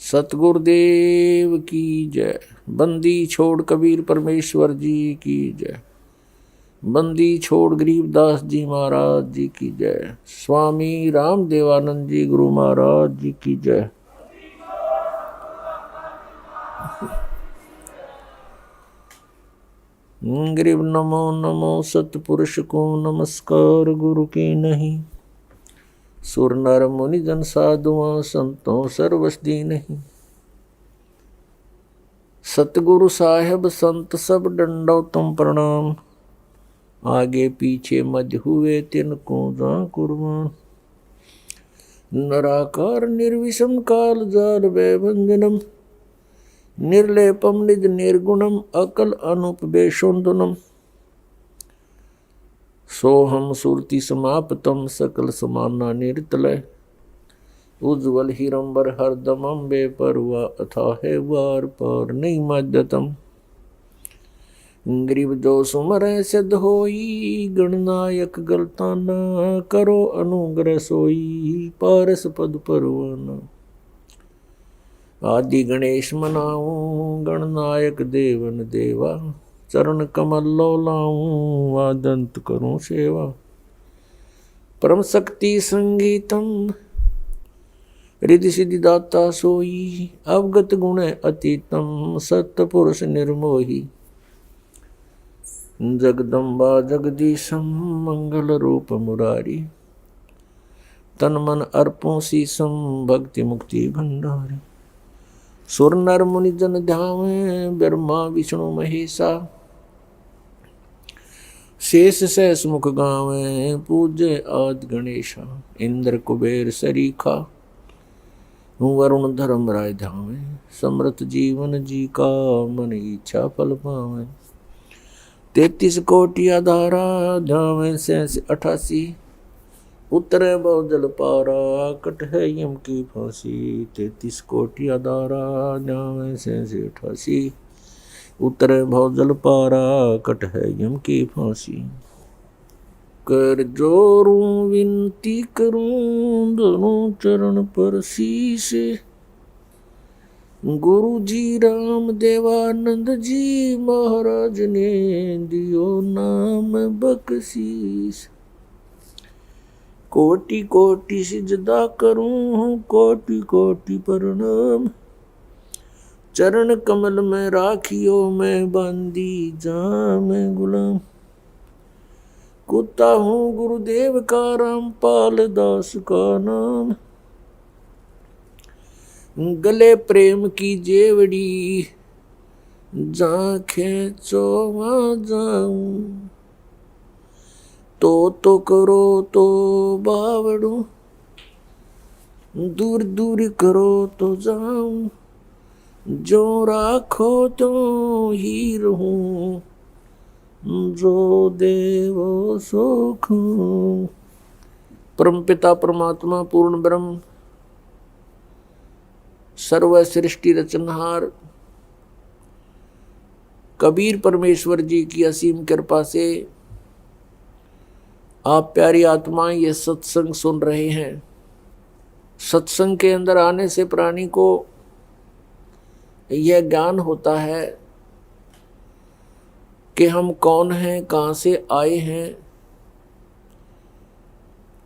सतगुरुदेव की जय। बंदी छोड़ कबीर परमेश्वर जी की जय। बंदी छोड़ गरीबदास जी महाराज जी की जय। स्वामी राम देवानंद जी गुरु महाराज जी की जय। गरीब नमो नमो सतपुरुष को नमस्कार गुरु की नहीं। सुर नर मुनि जन साधुआ संतों सर्वस्दी नहीं। सतगुरु साहेब संत सब डंडो तुम प्रणाम। आगे पीछे मध्य हुए तिनको जा कुर्बान। नराकार निर्विषम काल जाल वैभंजनम। निर्लेपम निज निर्गुणम अकल अनुपवेशोन्दनम। सोहम सुरति समाप्तम सकल समाना निर्तलय। उज्ज्वल हिरंबर हरदमम बेपरवा अथाहे वार पार नहीं मध्यतम। गरीब जो सुमर सिद्ध होई गणनायक गलताना। करो अनुग्रह सोई पारस पद परवाना। आदि गणेश मनाऊं गणनायक देवन देवा। चरण कमल लो लाऊं आदंत करूं सेवा। परम शक्ति संगीतम रिद्धि सिद्धि दाता सोई। अवगत गुण अतीतम सत्पुरुष निर्मोही। जगदम्बा जगदीशम मंगल रूप मुरारी। तन मन अर्पों शीसम भक्ति मुक्ति भंडारी। सुर नर मुनि जन ध्यावे ब्रह्मा विष्णु महेशा। शेष सहस मुख गावे पूज्य आदि गणेशा। इंद्र कुबेर सरीखा वरुण धर्म राय धावे। समृत जीवन जी का मन इच्छा फल पावे। 33 कोटि आधारा धावे 88। उतरे बहु जल पारा कट है यम की फांसी। 33 कोटि आधारा धावे 88। उतरे बहु जल पारा कट है यम की फांसी। कर जोरूं विनती करूं दोनों चरण पर शीश। गुरु जी राम देवानंद जी महाराज ने दियो नाम बख्शीश। कोटि कोटि सिजदा करूं कोटि कोटि प्रणाम। चरण कमल में राखियो मैं बांदी जाम गुलाम। कुत्ता हूँ गुरुदेव का रामपाल दास का नाम। गले प्रेम की जेवड़ी जा खेचो वहाँ जाऊं। तो करो तो बावड़ू दूर दूर करो तो जाऊं। जो राखो तो ही रहूं जो देवो सुख। परम पिता परमात्मा पूर्ण ब्रह्म सर्व सृष्टि रचनहार कबीर परमेश्वर जी की असीम कृपा से आप प्यारी आत्माएं ये सत्संग सुन रहे हैं। सत्संग के अंदर आने से प्राणी को यह ज्ञान होता है कि हम कौन हैं, कहाँ से आए हैं।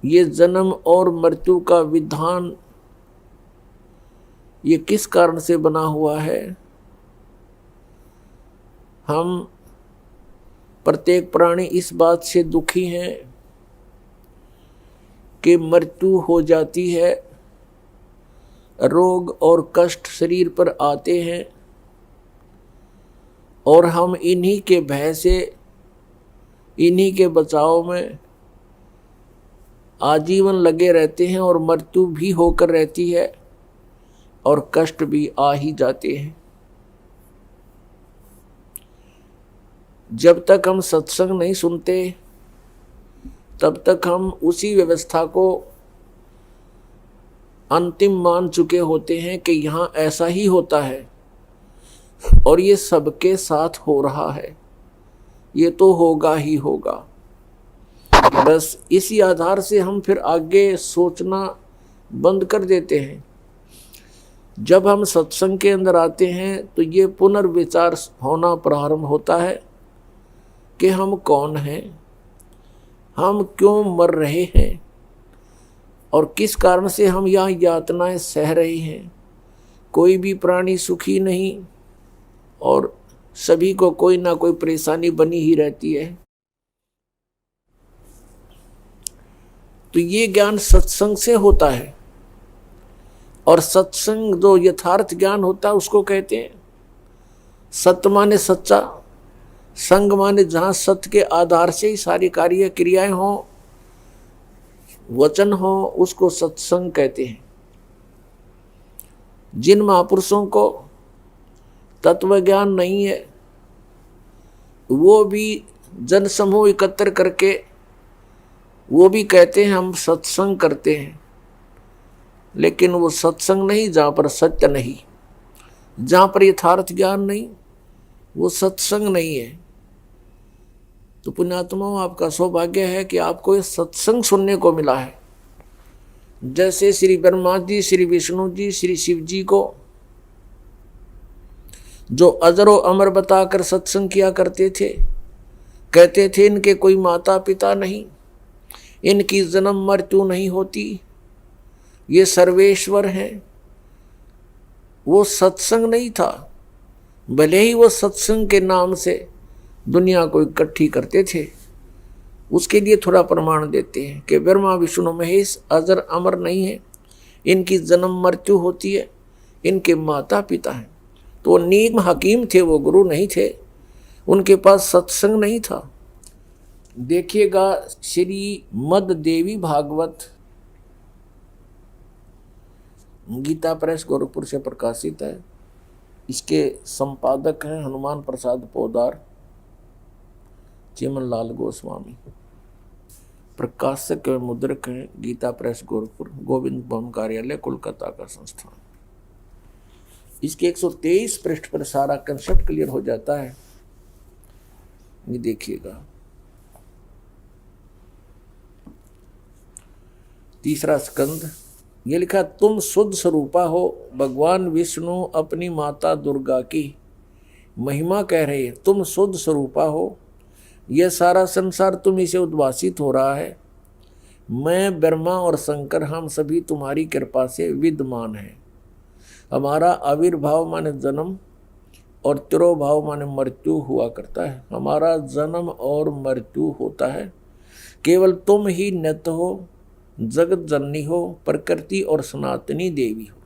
ये जन्म और मृत्यु का विधान ये किस कारण से बना हुआ है। हम प्रत्येक प्राणी इस बात से दुखी हैं कि मृत्यु हो जाती है, रोग और कष्ट शरीर पर आते हैं और हम इन्हीं के भय से, इन्हीं के बचाव में आजीवन लगे रहते हैं और मृत्यु भी होकर रहती है और कष्ट भी आ ही जाते हैं। जब तक हम सत्संग नहीं सुनते तब तक हम उसी व्यवस्था को अंतिम मान चुके होते हैं कि यहाँ ऐसा ही होता है और ये सबके साथ हो रहा है, ये तो होगा ही होगा। बस इसी आधार से हम फिर आगे सोचना बंद कर देते हैं। जब हम सत्संग के अंदर आते हैं तो ये पुनर्विचार होना प्रारंभ होता है कि हम कौन हैं, हम क्यों मर रहे हैं और किस कारण से हम यहाँ यातनाएं सह रहे हैं। कोई भी प्राणी सुखी नहीं और सभी को कोई ना कोई परेशानी बनी ही रहती है। तो ये ज्ञान सत्संग से होता है और सत्संग जो यथार्थ ज्ञान होता है उसको कहते हैं सत्य माने सच्चा, संग माने जहाँ सत्य के आधार से ही सारी कार्य क्रियाएं हों, वचन हो, उसको सत्संग कहते हैं। जिन महापुरुषों को तत्व ज्ञान नहीं है वो भी जन समूह एकत्र करके वो भी कहते हैं हम सत्संग करते हैं, लेकिन वो सत्संग नहीं जहाँ पर सत्य नहीं, जहाँ पर यथार्थ ज्ञान नहीं, वो सत्संग नहीं है। तो पुण्यात्माओं, आपका सौभाग्य है कि आपको ये सत्संग सुनने को मिला है। जैसे श्री ब्रह्मा जी, श्री विष्णु जी, श्री शिव जी को जो अजरो अमर बताकर सत्संग किया करते थे, कहते थे इनके कोई माता पिता नहीं, इनकी जन्म मृत्यु नहीं होती, ये सर्वेश्वर हैं। वो सत्संग नहीं था, भले ही वो सत्संग के नाम से दुनिया को इकट्ठी करते थे। उसके लिए थोड़ा प्रमाण देते हैं कि ब्रह्मा विष्णु महेश अजर अमर नहीं है, इनकी जन्म मृत्यु होती है, इनके माता पिता हैं। तो वो नीम हकीम थे, वो गुरु नहीं थे, उनके पास सत्संग नहीं था। देखिएगा श्री मद देवी भागवत गीता प्रेस गोरखपुर से प्रकाशित है। इसके संपादक हैं हनुमान प्रसाद पोदार, चिमन लाल गोस्वामी। प्रकाशक एवं मुद्रक हैं गीता प्रेस गोरखपुर, गोविंद भवन कार्यालय कोलकाता का संस्थान। इसके 123 पृष्ठ पर सारा कंसेप्ट क्लियर हो जाता है। ये देखिएगा, तीसरा स्कंद, ये लिखा तुम शुद्ध स्वरूपा हो। भगवान विष्णु अपनी माता दुर्गा की महिमा कह रहे हैं, तुम शुद्ध स्वरूपा हो, यह सारा संसार तुम्ही से उद्भासित हो रहा है। मैं ब्रह्मा और शंकर हम सभी तुम्हारी कृपा से विद्यमान हैं। हमारा आविर्भाव माने जन्म और तिरोभाव माने मृत्यु हुआ करता है। हमारा जन्म और मृत्यु होता है, केवल तुम ही नित्य हो, जगत जननी हो, प्रकृति और सनातनी देवी हो।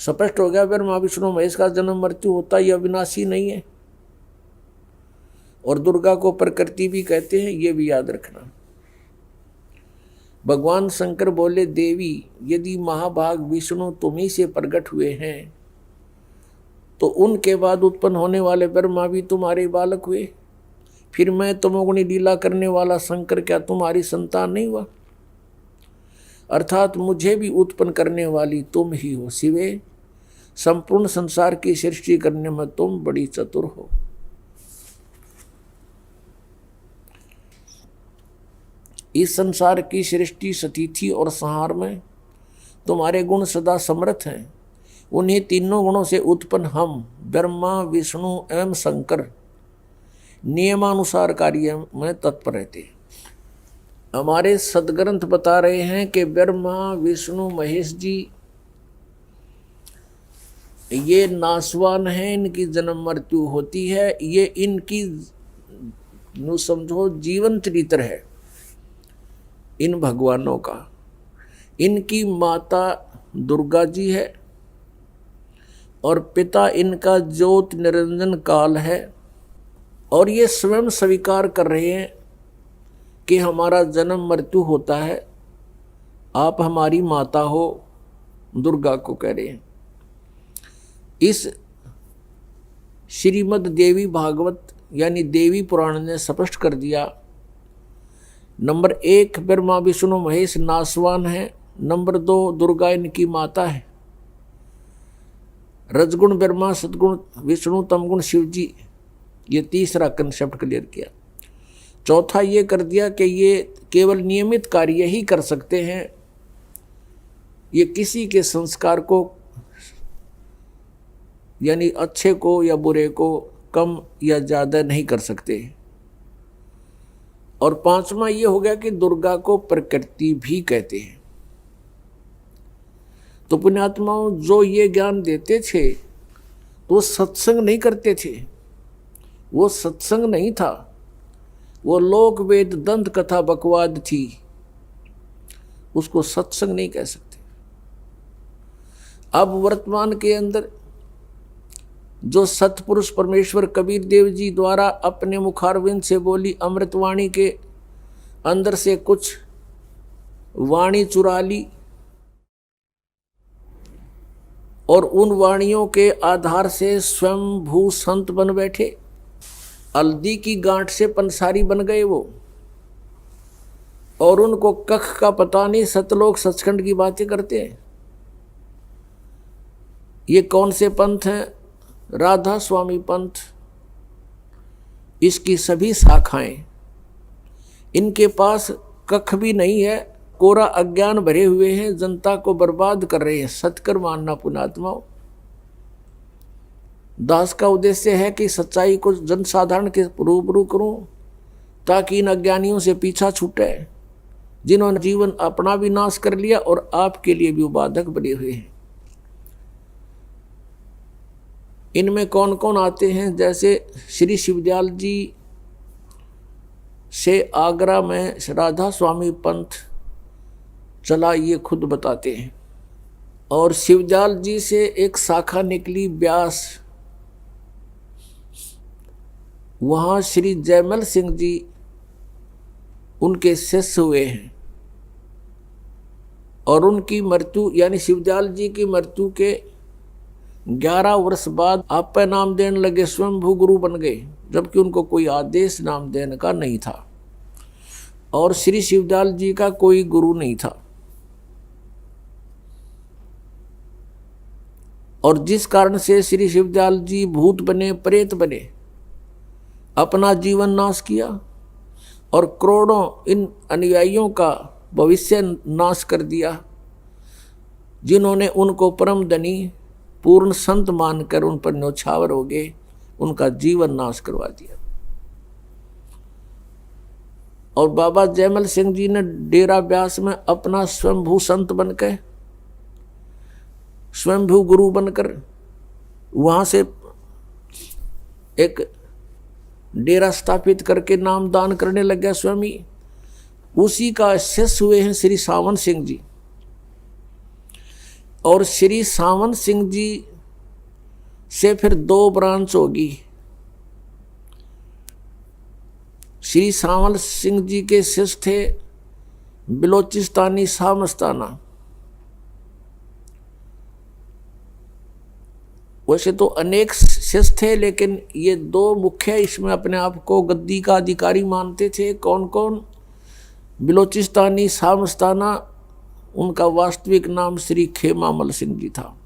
स्पष्ट हो गया, ब्रह्मा विष्णु महेश का जन्म मृत्यु होता है, यह अविनाशी नहीं है। और दुर्गा को प्रकृति भी कहते हैं, ये भी याद रखना। भगवान शंकर बोले, देवी यदि महाभाग विष्णु तुम्ही से प्रकट हुए हैं तो उनके बाद उत्पन्न होने वाले ब्रह्मा भी तुम्हारे बालक हुए, फिर मैं तमोगुणी लीला करने वाला शंकर क्या तुम्हारी संतान नहीं हुआ? अर्थात मुझे भी उत्पन्न करने वाली तुम ही हो शिवे। संपूर्ण संसार की सृष्टि करने में तुम बड़ी चतुर हो। इस संसार की सृष्टि स्थिति और संहार में तुम्हारे गुण सदा समर्थ हैं। उन्हीं तीनों गुणों से उत्पन्न हम ब्रह्मा विष्णु एवं शंकर नियमानुसार कार्य में तत्पर रहते हैं। हमारे सदग्रंथ बता रहे हैं कि ब्रह्मा विष्णु महेश जी ये नासवान हैं, इनकी जन्म मृत्यु होती है, ये इनकी नु समझो जीवन चरित्र है इन भगवानों का। इनकी माता दुर्गा जी है और पिता इनका ज्योत निरंजन काल है, और ये स्वयं स्वीकार कर रहे हैं कि हमारा जन्म मृत्यु होता है, आप हमारी माता हो, दुर्गा को कह रहे हैं। इस श्रीमद् देवी भागवत यानी देवी पुराण ने स्पष्ट कर दिया, नंबर 1 ब्रह्मा विष्णु महेश नासवान है, नंबर 2 दुर्गा इनकी माता है, रजगुण ब्रह्मा सदगुण विष्णु तमगुण शिव जी, ये तीसरा कंसेप्ट क्लियर किया। चौथा ये कर दिया कि ये केवल नियमित कार्य ही कर सकते हैं, ये किसी के संस्कार को यानी अच्छे को या बुरे को कम या ज़्यादा नहीं कर सकते। और पांचवा ये हो गया कि दुर्गा को प्रकृति भी कहते हैं। तो पुण्यात्माओं जो ये ज्ञान देते थे तो सत्संग नहीं करते थे, वो सत्संग नहीं था, वो लोक वेद दंत कथा बकवाद थी, उसको सत्संग नहीं कह सकते। अब वर्तमान के अंदर जो सतपुरुष परमेश्वर कबीर देव जी द्वारा अपने मुखारविंद से बोली अमृतवाणी के अंदर से कुछ वाणी चुरा ली और उन वाणियों के आधार से स्वयं भू संत बन बैठे, हल्दी की गांठ से पंसारी बन गए वो, और उनको कख का पता नहीं, सतलोक सचखंड की बातें करते हैं। ये कौन से पंथ हैं? राधा स्वामी पंथ, इसकी सभी शाखाएं, इनके पास कख भी नहीं है, कोरा अज्ञान भरे हुए हैं, जनता को बर्बाद कर रहे हैं। सत्कर मानना पुण्यात्माओं, दास का उद्देश्य है कि सच्चाई को जनसाधारण के रूबरू करूं ताकि इन अज्ञानियों से पीछा छूटे जिन्होंने जीवन अपना भी नाश कर लिया और आपके लिए भी उबाधक बने हुए हैं। इनमें कौन कौन आते हैं? जैसे श्री शिवदयाल जी से आगरा में राधा स्वामी पंथ चला, ये खुद बताते हैं। और शिवदयाल जी से एक शाखा निकली ब्यास, वहाँ श्री जयमल सिंह जी उनके शिष्य हुए हैं। और उनकी मृत्यु यानी शिवदयाल जी की मृत्यु के 11 वर्ष बाद आप नाम देने लगे, स्वयंभू गुरु बन गए, जबकि उनको कोई आदेश नाम देने का नहीं था और श्री शिवदयाल जी का कोई गुरु नहीं था। और जिस कारण से श्री शिवदयाल जी भूत बने, प्रेत बने, अपना जीवन नाश किया और करोड़ों इन अनुयायियों का भविष्य नाश कर दिया, जिन्होंने उनको परम धनी पूर्ण संत मानकर उन पर न्योछावर हो गए, उनका जीवन नाश करवा दिया। और बाबा जयमल सिंह जी ने डेरा ब्यास में अपना स्वयंभू संत बनकर, स्वयंभू गुरु बनकर वहां से एक डेरा स्थापित करके नाम दान करने लग गया स्वामी। उसी का शिष्य हुए हैं श्री सावन सिंह जी। और श्री सावन सिंह जी से फिर 2 ब्रांच होगी। श्री सावन सिंह जी के शिष्य थे बिलोचिस्तानी शाह मस्ताना। वैसे तो अनेक शिष्य थे, लेकिन ये 2 मुख्य इसमें अपने आप को गद्दी का अधिकारी मानते थे। कौन कौन? बिलोचिस्तानी शाह मस्ताना, उनका वास्तविक नाम श्री खेमामल सिंह जी था,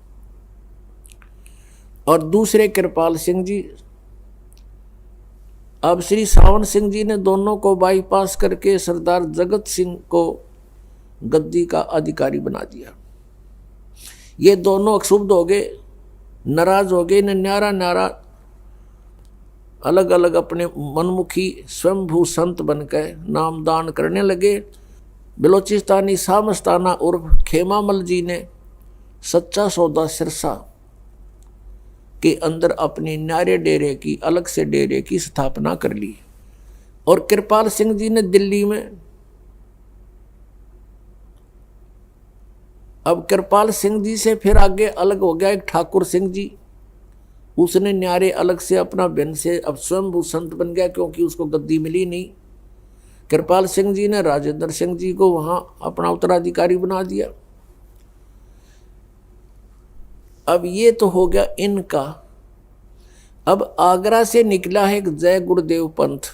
और दूसरे कृपाल सिंह जी। अब श्री सावन सिंह जी ने दोनों को बाईपास करके सरदार जगत सिंह को गद्दी का अधिकारी बना दिया। ये दोनों अक्षुब्ध हो गए, नाराज हो गए, न्यारा न्यारा अलग अलग अपने मनमुखी स्वयंभू संत बनकर नामदान करने लगे। बिलोचिस्तानी शाह मस्ताना उर्फ खेमामल जी ने सच्चा सौदा सिरसा के अंदर अपने न्यारे डेरे की, अलग से डेरे की स्थापना कर ली। और कृपाल सिंह जी ने दिल्ली में, अब कृपाल सिंह जी से फिर आगे अलग हो गया एक ठाकुर सिंह जी, उसने न्यारे अलग से अपना भिन्न से अब स्वयंभू संत बन गया, क्योंकि उसको गद्दी मिली नहीं। कृपाल सिंह जी ने राजेंद्र सिंह जी को वहां अपना उत्तराधिकारी बना दिया। अब ये तो हो गया इनका। अब आगरा से निकला है एक जय गुरुदेव पंथ,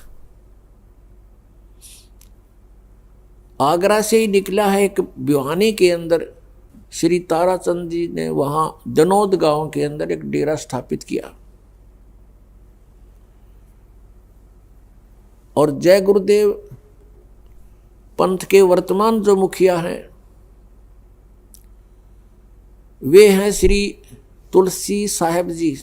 आगरा से ही निकला है एक भिवानी के अंदर श्री ताराचंद जी ने वहां जनोद गांव के अंदर एक डेरा स्थापित किया। और जय गुरुदेव पंथ के वर्तमान जो मुखिया हैं वे हैं श्री तुलसी साहेब जी,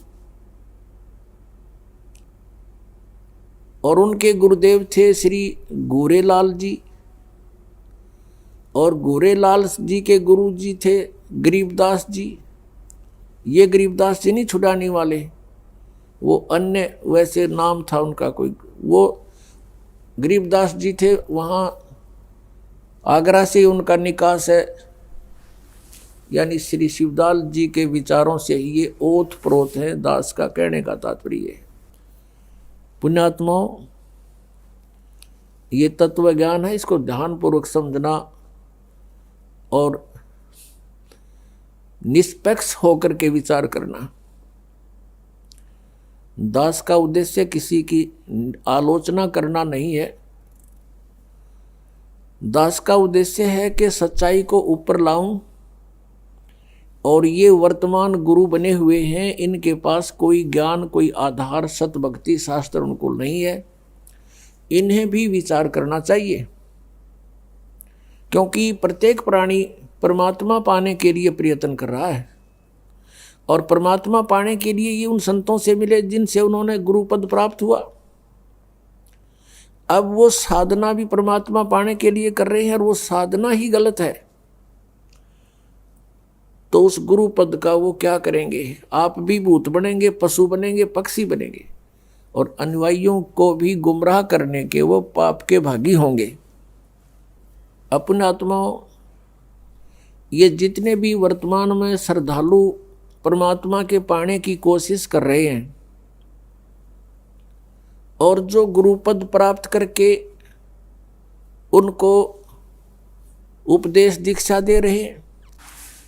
और उनके गुरुदेव थे श्री गोरेलाल जी, और गोरेलाल जी के गुरु जी थे गरीबदास जी। ये गरीबदास जी नहीं छुड़ाने वाले, वो अन्य वैसे नाम था उनका कोई। वो गरीबदास जी थे, वहाँ आगरा से उनका निकास है, यानी श्री शिवदास जी के विचारों से ही ये ओत प्रोत है। दास का कहने का तात्पर्य है, पुण्यात्माओं, ये तत्व ज्ञान है, इसको ध्यानपूर्वक समझना और निष्पक्ष होकर के विचार करना। दास का उद्देश्य किसी की आलोचना करना नहीं है। दास का उद्देश्य है कि सच्चाई को ऊपर लाऊं, और ये वर्तमान गुरु बने हुए हैं, इनके पास कोई ज्ञान, कोई आधार, सत भक्ति शास्त्र उनको नहीं है। इन्हें भी विचार करना चाहिए, क्योंकि प्रत्येक प्राणी परमात्मा पाने के लिए प्रयत्न कर रहा है, और परमात्मा पाने के लिए ये उन संतों से मिले जिनसे उन्होंने गुरु पद प्राप्त हुआ। अब वो साधना भी परमात्मा पाने के लिए कर रहे हैं, और वो साधना ही गलत है, तो उस गुरु पद का वो क्या करेंगे? आप भी भूत बनेंगे, पशु बनेंगे, पक्षी बनेंगे, और अनुयायियों को भी गुमराह करने के वो पाप के भागी होंगे। अपने आत्माओं, ये जितने भी वर्तमान में श्रद्धालु परमात्मा के पाने की कोशिश कर रहे हैं, और जो गुरुपद प्राप्त करके उनको उपदेश दीक्षा दे रहे हैं,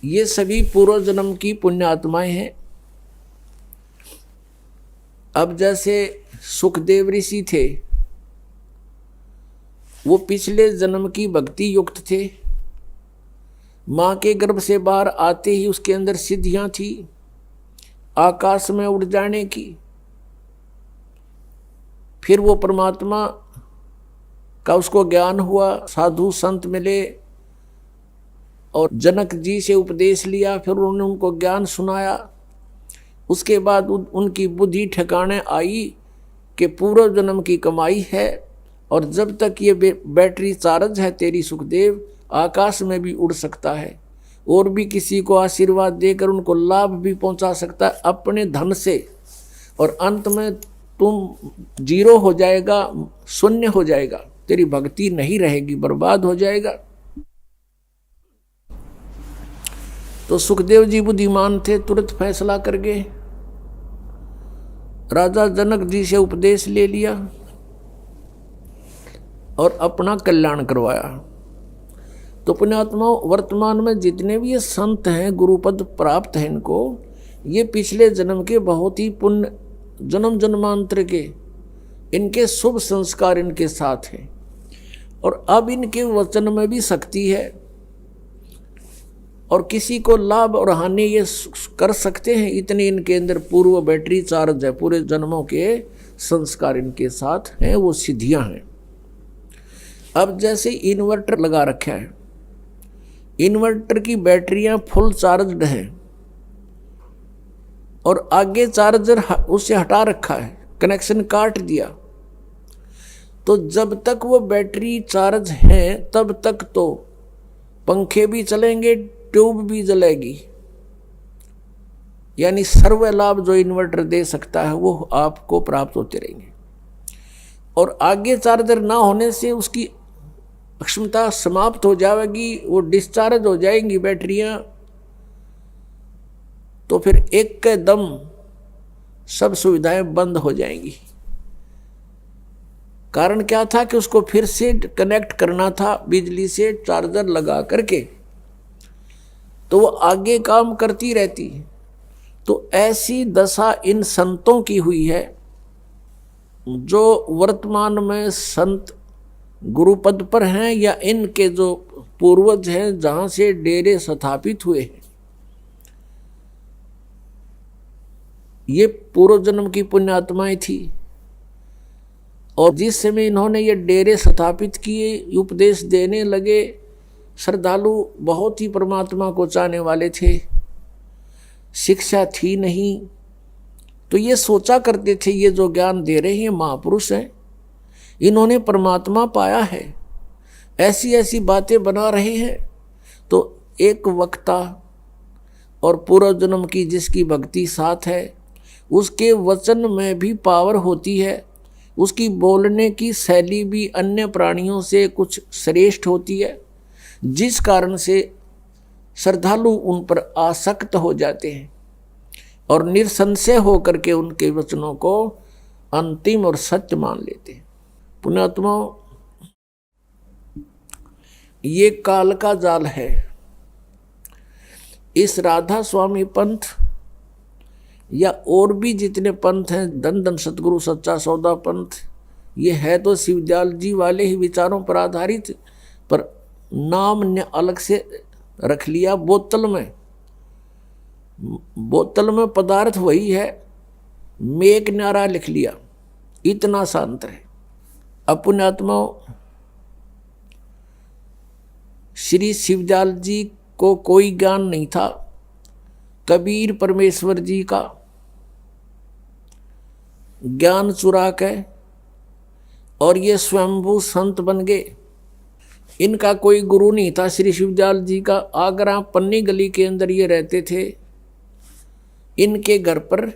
ये सभी पूर्व जन्म की पुण्य आत्माएं हैं। अब जैसे सुखदेव ऋषि थे, वो पिछले जन्म की भक्ति युक्त थे। माँ के गर्भ से बाहर आते ही उसके अंदर सिद्धियां थी, आकाश में उड़ जाने की। फिर वो परमात्मा का उसको ज्ञान हुआ, साधु संत मिले और जनक जी से उपदेश लिया, फिर उन्होंने उनको ज्ञान सुनाया। उसके बाद उनकी बुद्धि ठिकाने आई कि पूर्व जन्म की कमाई है, और जब तक ये बैटरी चार्ज है तेरी सुखदेव, आकाश में भी उड़ सकता है, और भी किसी को आशीर्वाद देकर उनको लाभ भी पहुंचा सकता है अपने धन से, और अंत में तुम जीरो हो जाएगा, शून्य हो जाएगा, तेरी भक्ति नहीं रहेगी, बर्बाद हो जाएगा। तो सुखदेव जी बुद्धिमान थे, तुरंत फैसला कर गए, राजा जनक जी से उपदेश ले लिया और अपना कल्याण करवाया। तो पुण्यात्माओं, वर्तमान में जितने भी ये संत हैं, गुरुपद प्राप्त हैं, इनको ये पिछले जन्म के बहुत ही पुण्य, जन्म जन्मांतर के इनके शुभ संस्कार इनके साथ हैं, और अब इनके वचन में भी शक्ति है, और किसी को लाभ और हानि ये कर सकते हैं, इतनी इनके अंदर पूर्व बैटरी चार्ज है, पूरे जन्मों के संस्कार इनके साथ हैं, वो सिद्धियां हैं। अब जैसे इन्वर्टर लगा रखा है, इन्वर्टर की बैटरियां फुल चार्जड हैं, और आगे चार्जर उसे हटा रखा है, कनेक्शन काट दिया, तो जब तक वो बैटरी चार्ज है तब तक तो पंखे भी चलेंगे, ट्यूब भी जलेगी, यानी सर्व लाभ जो इन्वर्टर दे सकता है वो आपको प्राप्त होते रहेंगे। और आगे चार्जर ना होने से उसकी क्षमता समाप्त हो जाएगी, वो डिस्चार्ज हो जाएंगी बैटरियां, तो फिर एक के दम सब सुविधाएं बंद हो जाएंगी। कारण क्या था कि उसको फिर से कनेक्ट करना था बिजली से, चार्जर लगा करके, तो वो आगे काम करती रहती। तो ऐसी दशा इन संतों की हुई है जो वर्तमान में संत गुरुपद पर हैं, या इनके जो पूर्वज हैं जहां से डेरे स्थापित हुए हैं, ये पूर्व जन्म की पुण्यात्माएं थी। और जिस समय इन्होंने ये डेरे स्थापित किए, उपदेश देने लगे, श्रद्धालु बहुत ही परमात्मा को चाहने वाले थे, शिक्षा थी नहीं, तो ये सोचा करते थे ये जो ज्ञान दे रहे हैं महापुरुष हैं, इन्होंने परमात्मा पाया है, ऐसी ऐसी बातें बना रहे हैं। तो एक वक्ता और पूर्व जन्म की जिसकी भक्ति साथ है, उसके वचन में भी पावर होती है, उसकी बोलने की शैली भी अन्य प्राणियों से कुछ श्रेष्ठ होती है, जिस कारण से श्रद्धालु उन पर आसक्त हो जाते हैं और निसंशय होकर के उनके वचनों को अंतिम और सत्य मान लेते हैं। पुण्यात्माओं, ये काल का जाल है। इस राधा स्वामी पंथ या और भी जितने पंथ हैं, धन धन सतगुरु सच्चा सौदा पंथ, ये है तो शिवदयाल जी वाले ही विचारों पर आधारित, पर नाम ने अलग से रख लिया। बोतल में पदार्थ वही है, मेघ नारा लिख लिया, इतना सा अंतर है। पुण्यात्माओं, श्री शिवदयाल जी को कोई ज्ञान नहीं था, कबीर परमेश्वर जी का ज्ञान चुरा के और ये स्वयंभू संत बन गए। इनका कोई गुरु नहीं था। श्री शिवदयाल जी का आगरा पन्नी गली के अंदर ये रहते थे। इनके घर पर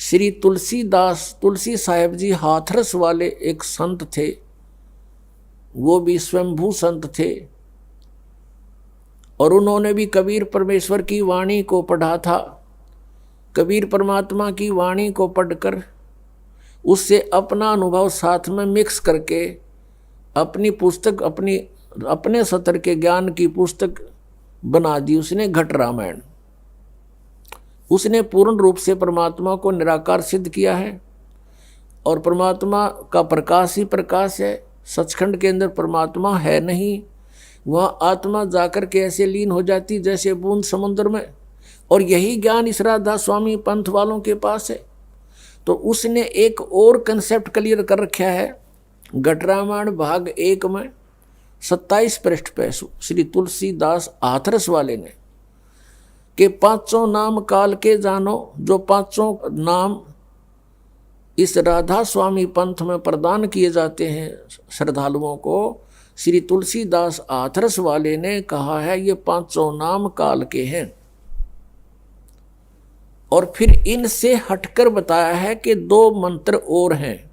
श्री तुलसी साहेब जी हाथरस वाले एक संत थे, वो भी स्वयंभू संत थे, और उन्होंने भी कबीर परमेश्वर की वाणी को पढ़ा था। कबीर परमात्मा की वाणी को पढ़कर उससे अपना अनुभव साथ में मिक्स करके अपनी पुस्तक, अपने सतर के ज्ञान की पुस्तक बना दी उसने, घट रामायण। उसने पूर्ण रूप से परमात्मा को निराकार सिद्ध किया है, और परमात्मा का प्रकाश ही प्रकाश है। सचखंड के अंदर परमात्मा है नहीं, वहाँ आत्मा जाकर के ऐसे लीन हो जाती जैसे बूंद समुद्र में, और यही ज्ञान इस राधा स्वामी पंथ वालों के पास है। तो उसने एक और कंसेप्ट क्लियर कर रखा है घट रामायण भाग 1 में 27 पृष्ठ पे श्री तुलसीदास हाथरस वाले ने, कि पांचों नाम काल के जानो, जो पांचों नाम इस राधा स्वामी पंथ में प्रदान किए जाते हैं श्रद्धालुओं को, श्री तुलसीदास हाथरस वाले ने कहा है ये पांचों नाम काल के हैं। और फिर इनसे हटकर बताया है कि 2 मंत्र और हैं,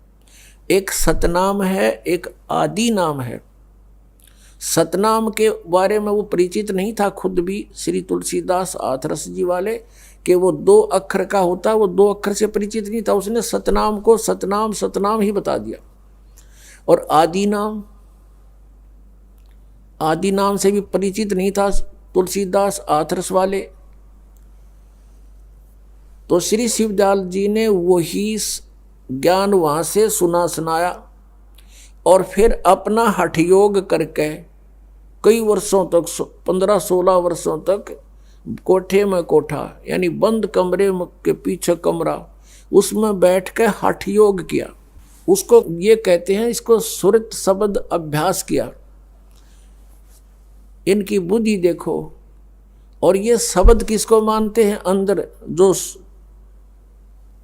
एक सतनाम है, एक आदि नाम है। सतनाम के बारे में वो परिचित नहीं था खुद भी श्री तुलसीदास हाथरस जी वाले, कि वो 2 अक्षर का होता, वो 2 अक्षर से परिचित नहीं था। उसने सतनाम को सतनाम ही बता दिया। और आदि नाम से भी परिचित नहीं था तुलसीदास हाथरस वाले। तो श्री शिवदयाल जी ने वही ज्ञान वहाँ से सुनाया, और फिर अपना हठ योग करके कई वर्षों तक, 15-16 वर्षों तक कोठे में कोठा, यानी बंद कमरे के पीछे कमरा, उसमें बैठ के हठ योग किया। उसको ये कहते हैं, इसको सुरत शब्द अभ्यास किया। इनकी बुद्धि देखो। और ये शब्द किसको मानते हैं? अंदर जो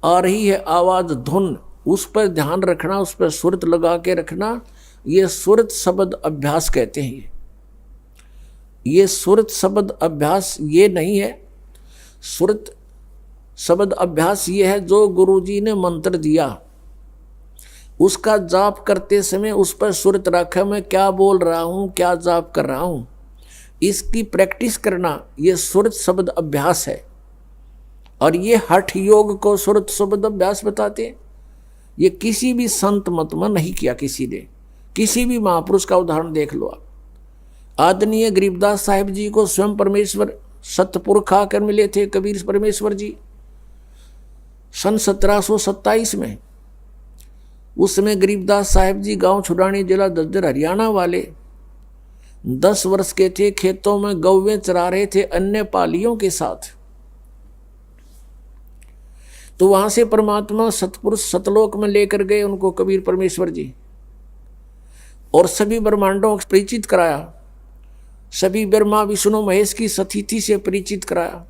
आ रही है आवाज, धुन, उस पर ध्यान रखना, उस पर सुरत लगा के रखना, ये सुरत शब्द अभ्यास कहते हैं। ये सुरत शब्द अभ्यास ये नहीं है। सुरत शब्द अभ्यास ये है जो गुरुजी ने मंत्र दिया, उसका जाप करते समय उस पर सुरत रखा, मैं क्या बोल रहा हूँ, क्या जाप कर रहा हूँ, इसकी प्रैक्टिस करना, ये सुरत शब्द अभ्यास है। और ये हठ योग को सुरत शब्द अभ्यास बताते हैं। ये किसी भी संत मत में नहीं किया किसी ने। किसी भी महापुरुष का उदाहरण देख लो आप। आदरणीय गरीबदास साहिब जी को स्वयं परमेश्वर सतपुरख आकर मिले थे, कबीर परमेश्वर जी, सन 1727 में। उस समय गरीबदास साहिब जी गांव छुड़ानी, जिला दद्दर, हरियाणा वाले 10 वर्ष के थे। खेतों में गौवें चरा रहे थे अन्य पालियों के साथ। तो वहां से परमात्मा सतपुरुष सतलोक में लेकर गए उनको कबीर परमेश्वर जी, और सभी ब्रह्मांडों को परिचित कराया, सभी ब्रह्मा विष्णु महेश की सतिथि से परिचित कराया।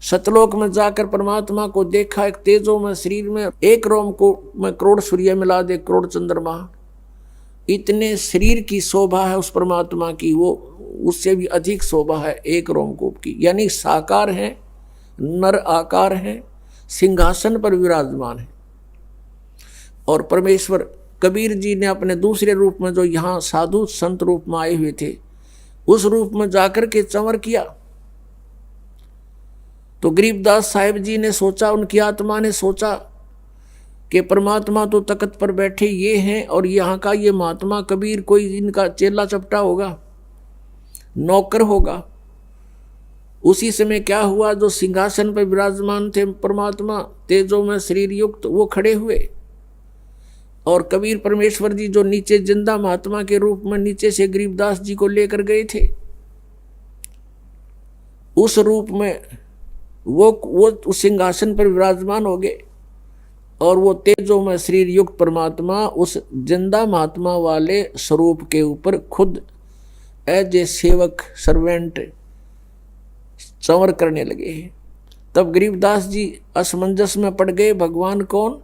सतलोक में जाकर परमात्मा को देखा, एक तेजो में शरीर में, एक रोम को में करोड़ सूर्य मिला दे, करोड़ चंद्रमा, इतने शरीर की शोभा है उस परमात्मा की, वो उससे भी अधिक शोभा है एक रोमकूप की। यानी साकार है, नर आकार है, सिंहासन पर विराजमान है। और परमेश्वर कबीर जी ने अपने दूसरे रूप में, जो यहाँ साधु संत रूप में आए हुए थे, उस रूप में जाकर के चंवर किया। तो गरीबदास साहिब जी ने सोचा, उनकी आत्मा ने सोचा कि परमात्मा तो तख्त पर बैठे ये हैं और यहाँ का ये महात्मा कबीर कोई इनका चेला चपटा होगा, नौकर होगा। उसी समय क्या हुआ, जो सिंहासन पर विराजमान थे परमात्मा तेजो में शरीर युक्त, वो खड़े हुए और कबीर परमेश्वर जी जो नीचे जिंदा महात्मा के रूप में नीचे से गरीबदास जी को लेकर गए थे, उस रूप में वो उस सिंहासन पर विराजमान हो गए और वो तेजो में शरीर युक्त परमात्मा उस जिंदा महात्मा वाले स्वरूप के ऊपर खुद एज ए सेवक सर्वेंट चंवर करने लगे। तब गरीबदास जी असमंजस में पड़ गए, भगवान कौन,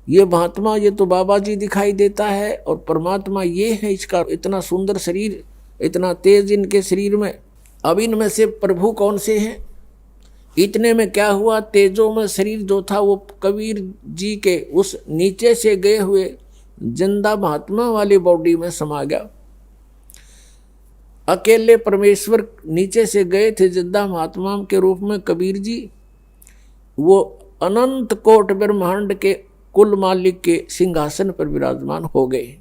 ये महात्मा, ये तो बाबा जी दिखाई देता है और परमात्मा ये है, इसका इतना सुंदर शरीर, इतना तेज इनके शरीर में, अब इनमें से प्रभु कौन से हैं। इतने में क्या हुआ, तेजो में शरीर जो था वो कबीर जी के उस नीचे से गए हुए जिंदा महात्मा वाली बॉडी में समा गया। अकेले परमेश्वर नीचे से गए थे जिंदा महात्मा के रूप में कबीर जी, वो अनंत कोट ब्रह्मांड के कुल मालिक के सिंहासन पर विराजमान हो गए।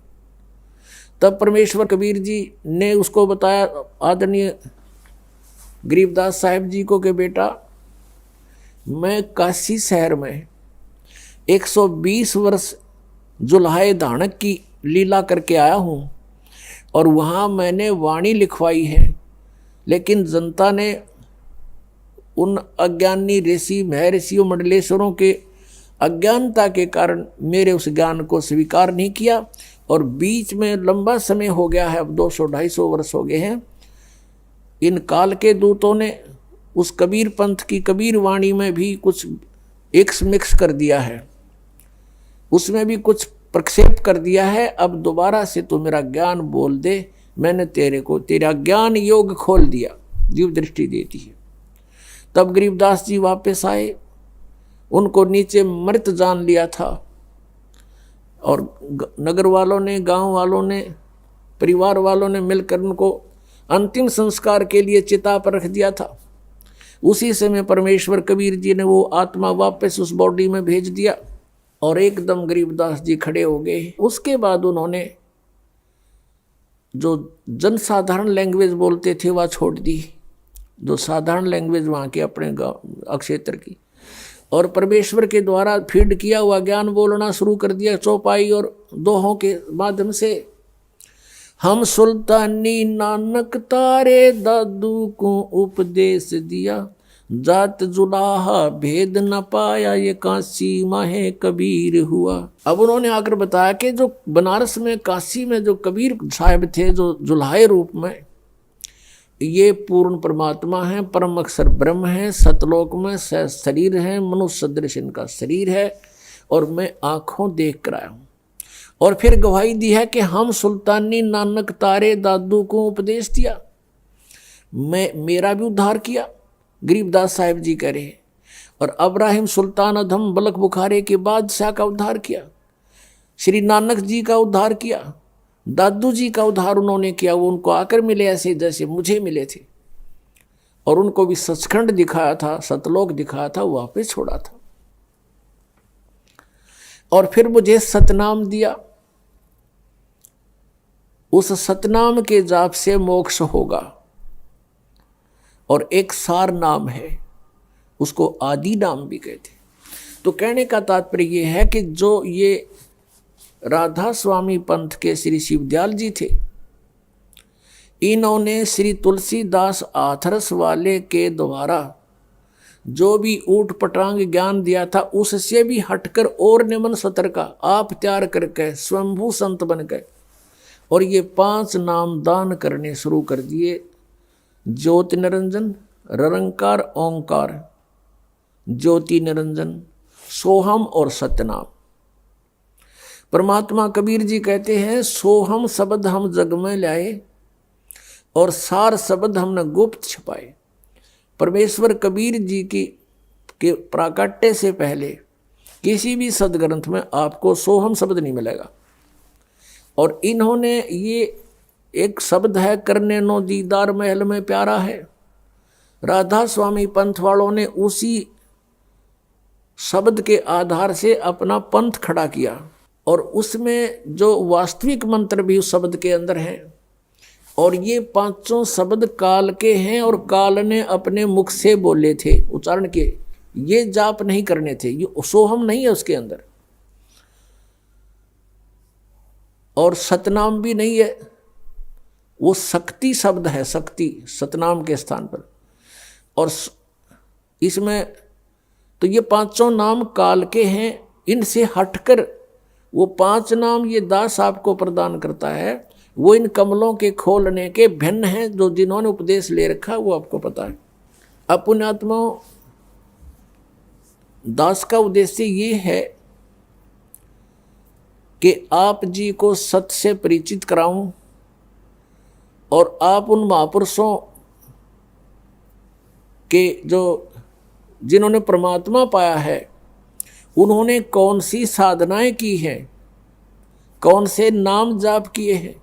तब परमेश्वर कबीर जी ने उसको बताया, आदरणीय गरीबदास साहिब जी को, कि बेटा मैं काशी शहर में 120 वर्ष जुल्हाए धानक की लीला करके आया हूँ और वहाँ मैंने वाणी लिखवाई है, लेकिन जनता ने उन अज्ञानी ऋषि महर्षियों मंडलेश्वरों के अज्ञानता के कारण मेरे उस ज्ञान को स्वीकार नहीं किया और बीच में लंबा समय हो गया है, अब 200-250 वर्ष हो गए हैं, इन काल के दूतों ने उस कबीर पंथ की कबीर वाणी में भी कुछ एक्स मिक्स कर दिया है, उसमें भी कुछ प्रक्षेप कर दिया है। अब दोबारा से तो मेरा ज्ञान बोल दे, मैंने तेरे को तेरा ज्ञान योग खोल दिया, जीव दृष्टि देती है। तब गरीबदास जी वापस आए, उनको नीचे मृत जान लिया था और नगर वालों ने, गांव वालों ने, परिवार वालों ने मिलकर उनको अंतिम संस्कार के लिए चिता पर रख दिया था। उसी समय परमेश्वर कबीर जी ने वो आत्मा वापस उस बॉडी में भेज दिया और एकदम गरीबदास जी खड़े हो गए। उसके बाद उन्होंने जो जनसाधारण लैंग्वेज बोलते थे वह छोड़ दी, जो साधारण लैंग्वेज वहाँ के अपने क्षेत्र की, और परमेश्वर के द्वारा फीड किया हुआ ज्ञान बोलना शुरू कर दिया चौपाई और दोहों के माध्यम से। हम सुल्तानी नानक तारे दादू को उपदेश दिया, जात जुलाहा भेद न पाया ये काशी माहे कबीर हुआ। अब उन्होंने आकर बताया कि जो बनारस में काशी में जो कबीर साहिब थे, जो जुल्हाए रूप में, ये पूर्ण परमात्मा है, परम अक्षर ब्रह्म है, सतलोक में शरीर है, मनुष्य सदृश इनका शरीर है और मैं आँखों देख कर आया हूँ। और फिर गवाही दी है कि हम सुल्तानी नानक तारे दादू को उपदेश दिया, मेरा भी उद्धार किया, गरीबदास साहिब जी कह रहे, और अब्राहिम सुल्तान अधम बलक बुखारे के बादशाह का उद्धार किया, श्री नानक जी का उद्धार किया, दादू जी का उद्धार उन्होंने किया। वो उनको आकर मिले ऐसे जैसे मुझे मिले थे और उनको भी सचखंड दिखाया था, सतलोक दिखाया था, वापस छोड़ा था और फिर मुझे सतनाम दिया। उस सतनाम के जाप से मोक्ष होगा और एक सार नाम है, उसको आदि नाम भी कहते। तो कहने का तात्पर्य ये है कि जो ये राधा स्वामी पंथ के श्री शिवदयाल जी थे, इन्होंने श्री तुलसीदास आथरस वाले के द्वारा जो भी ऊट पटांग ज्ञान दिया था उससे भी हटकर और निमन सतर का आप तैयार करके स्वयंभू संत बन गए और ये 5 नाम दान करने शुरू कर दिए। ज्योति निरंजन, ररंकार ओंकार ज्योति निरंजन सोहम और सतनाम। परमात्मा कबीर जी कहते हैं सोहम शब्द हम जग में लाए और सार शब्द हमने गुप्त छुपाए। परमेश्वर कबीर जी की के प्राकट्य से पहले किसी भी सदग्रंथ में आपको सोहम शब्द नहीं मिलेगा। और इन्होंने ये एक शब्द है करने नो दीदार महल में प्यारा है, राधा स्वामी पंथ वालों ने उसी शब्द के आधार से अपना पंथ खड़ा किया और उसमें जो वास्तविक मंत्र भी उस शब्द के अंदर है। और ये पांचों शब्द काल के हैं और काल ने अपने मुख से बोले थे, उच्चारण के, ये जाप नहीं करने थे, ये सोहम नहीं है उसके अंदर। और सतनाम भी नहीं है, वो शक्ति शब्द है, शक्ति सतनाम के स्थान पर। और इसमें तो ये पांचों नाम काल के हैं, इनसे हटकर वो पांच नाम ये दास आपको प्रदान करता है, वो इन कमलों के खोलने के भिन्न हैं। जो जिन्होंने उपदेश ले रखा वो आपको पता है। अब पुण्यात्माओं, दास का उद्देश्य ये है कि आप जी को सत्य से परिचित कराऊं और आप उन महापुरुषों के जो जिन्होंने परमात्मा पाया है उन्होंने कौन सी साधनाएं की हैं, कौन से नाम जाप किए हैं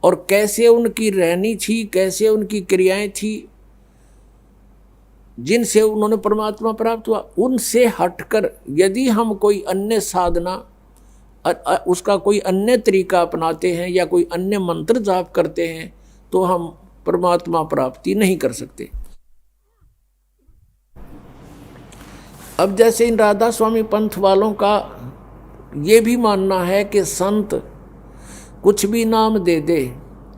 और कैसे उनकी रहनी थी, कैसे उनकी क्रियाएं थी जिनसे उन्होंने परमात्मा प्राप्त हुआ। उनसे हटकर यदि हम कोई अन्य साधना, उसका कोई अन्य तरीका अपनाते हैं या कोई अन्य मंत्र जाप करते हैं तो हम परमात्मा प्राप्ति नहीं कर सकते। अब जैसे इन राधा स्वामी पंथ वालों का ये भी मानना है कि संत कुछ भी नाम दे दे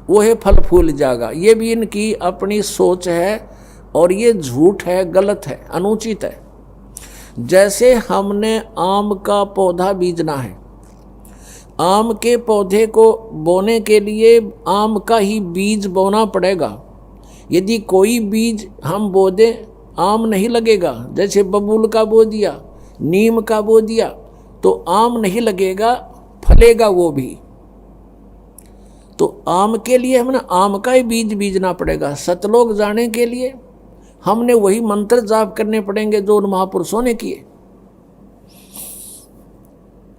वो है फल फूल जाएगा, ये भी इनकी अपनी सोच है और ये झूठ है, गलत है, अनुचित है। जैसे हमने आम का पौधा बीजना है, आम के पौधे को बोने के लिए आम का ही बीज बोना पड़ेगा। यदि कोई बीज हम बो दें आम नहीं लगेगा। जैसे बबूल का बो दिया, नीम का बो दिया तो आम नहीं लगेगा, फलेगा वो भी। तो आम के लिए हमने आम का ही बीज बीजना पड़ेगा। सतलोक जाने के लिए हमने वही मंत्र जाप करने पड़ेंगे जो उन महापुरुषों ने किए,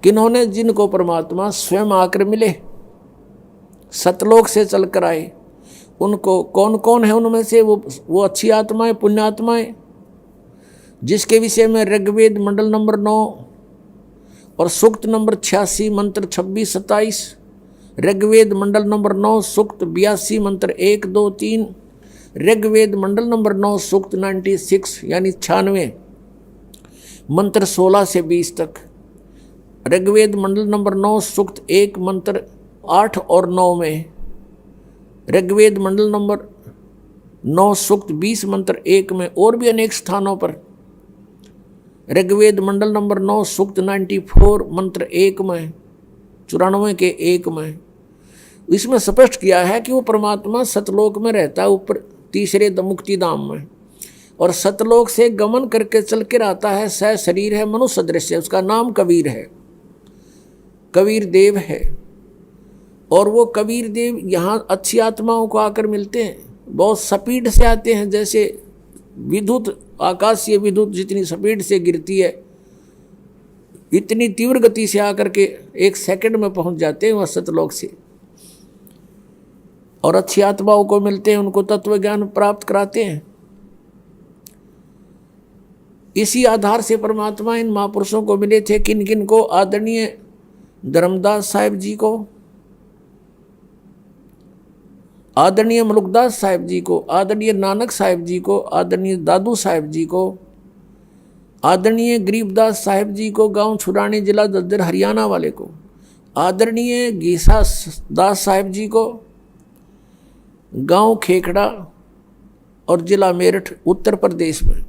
किन्होंने, जिनको परमात्मा स्वयं आकर मिले, सतलोक से चलकर आए। उनको कौन कौन है उनमें से वो अच्छी आत्माएं, पुण्य आत्माएं, जिसके विषय में ऋग्वेद मंडल नंबर 9 और सूक्त नंबर 86 मंत्र 26-27, ऋग्वेद मंडल नंबर 9 सूक्त 82 मंत्र 1, 2, 3, ऋग्वेद मंडल नंबर 9 सूक्त 96 यानी 96 मंत्र 16 से 20 तक, ऋग्वेद मंडल नंबर 9 सूक्त 1 मंत्र 8 और 9 में, ऋग्वेद मंडल नंबर 9 सूक्त 20 मंत्र 1 में, और भी अनेक स्थानों पर ऋग्वेद मंडल नंबर 9 सूक्त 94 मंत्र 1 में, 94 के 1 में इसमें स्पष्ट किया है कि वो परमात्मा सतलोक में रहता है, ऊपर तीसरे मुक्ति धाम में, और सतलोक से गमन करके चल कर आता है। सह शरीर है मनुष्य दृश्य, उसका नाम कबीर है, कबीर देव है। और वो कबीर देव यहाँ अच्छी आत्माओं को आकर मिलते हैं, बहुत स्पीड से आते हैं, जैसे विद्युत, आकाशीय विद्युत जितनी स्पीड से गिरती है इतनी तीव्र गति से आकर के 1 सेकंड में पहुंच जाते हैं वह सतलोक से। और अच्छी आत्माओं को मिलते हैं, उनको तत्व ज्ञान प्राप्त कराते हैं। इसी आधार से परमात्मा इन महापुरुषों को मिले थे। किन किन को? आदरणीय धर्मदास साहिब जी को, आदरणीय मलुकदास साहिब जी को, आदरणीय नानक साहिब जी को, आदरणीय दादू साहिब जी को, आदरणीय गरीबदास साहिब जी को, गांव छुरानी जिला दद्दर हरियाणा वाले को, आदरणीय गीसा दास साहिब जी को, गांव खेखड़ा और जिला मेरठ उत्तर प्रदेश में।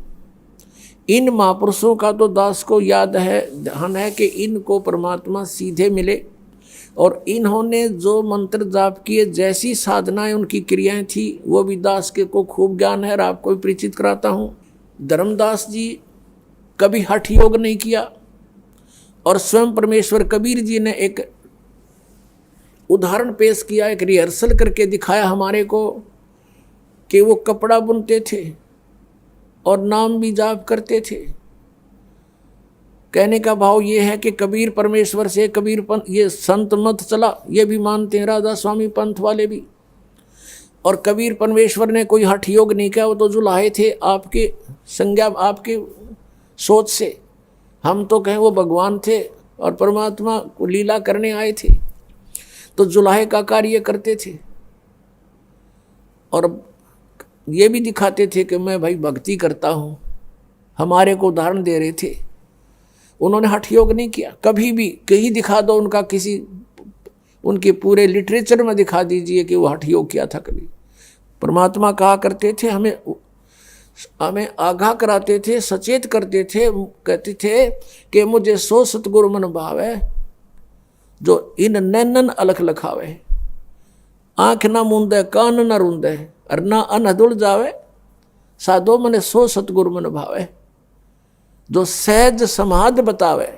इन महापुरुषों का तो दास को याद है, ध्यान है कि इनको परमात्मा सीधे मिले और इन्होंने जो मंत्र जाप किए, जैसी साधनाएं उनकी क्रियाएं थी, वो भी दास के को खूब ज्ञान है और आपको भी परिचित कराता हूं। धर्मदास जी कभी हठ योग नहीं किया, और स्वयं परमेश्वर कबीर जी ने एक उदाहरण पेश किया, एक रिहर्सल करके दिखाया हमारे को कि वो कपड़ा बुनते थे और नाम भी जाप करते थे। कहने का भाव ये है कि कबीर परमेश्वर से, कबीर पंथ, ये संत मत चला, ये भी मानते हैं राधा स्वामी पंथ वाले भी। और कबीर परमेश्वर ने कोई हठ योग नहीं किया, वो तो जुलाहे थे आपके संज्ञा, आपके सोच से। हम तो कहें वो भगवान थे और परमात्मा को लीला करने आए थे, तो जुलाहे का कार्य करते थे। और ये भी दिखाते थे कि मैं भाई भक्ति करता हूँ, हमारे को उदाहरण दे रहे थे। उन्होंने हठ योग नहीं किया कभी भी। कहीं दिखा दो उनका, किसी उनके पूरे लिटरेचर में दिखा दीजिए कि वो हठ योग किया था कभी। परमात्मा कहा करते थे, हमें आगाह कराते थे, सचेत करते थे, कहते थे कि मुझे सो सतगुरु मन भावे, जो इन नैनन अलख लखावे, आंख ना मूंदे कान ना रूंदे और ना अन दुल जावे, साधो मने सो सतगुरु मन भावे, जो सहज समाध बतावे।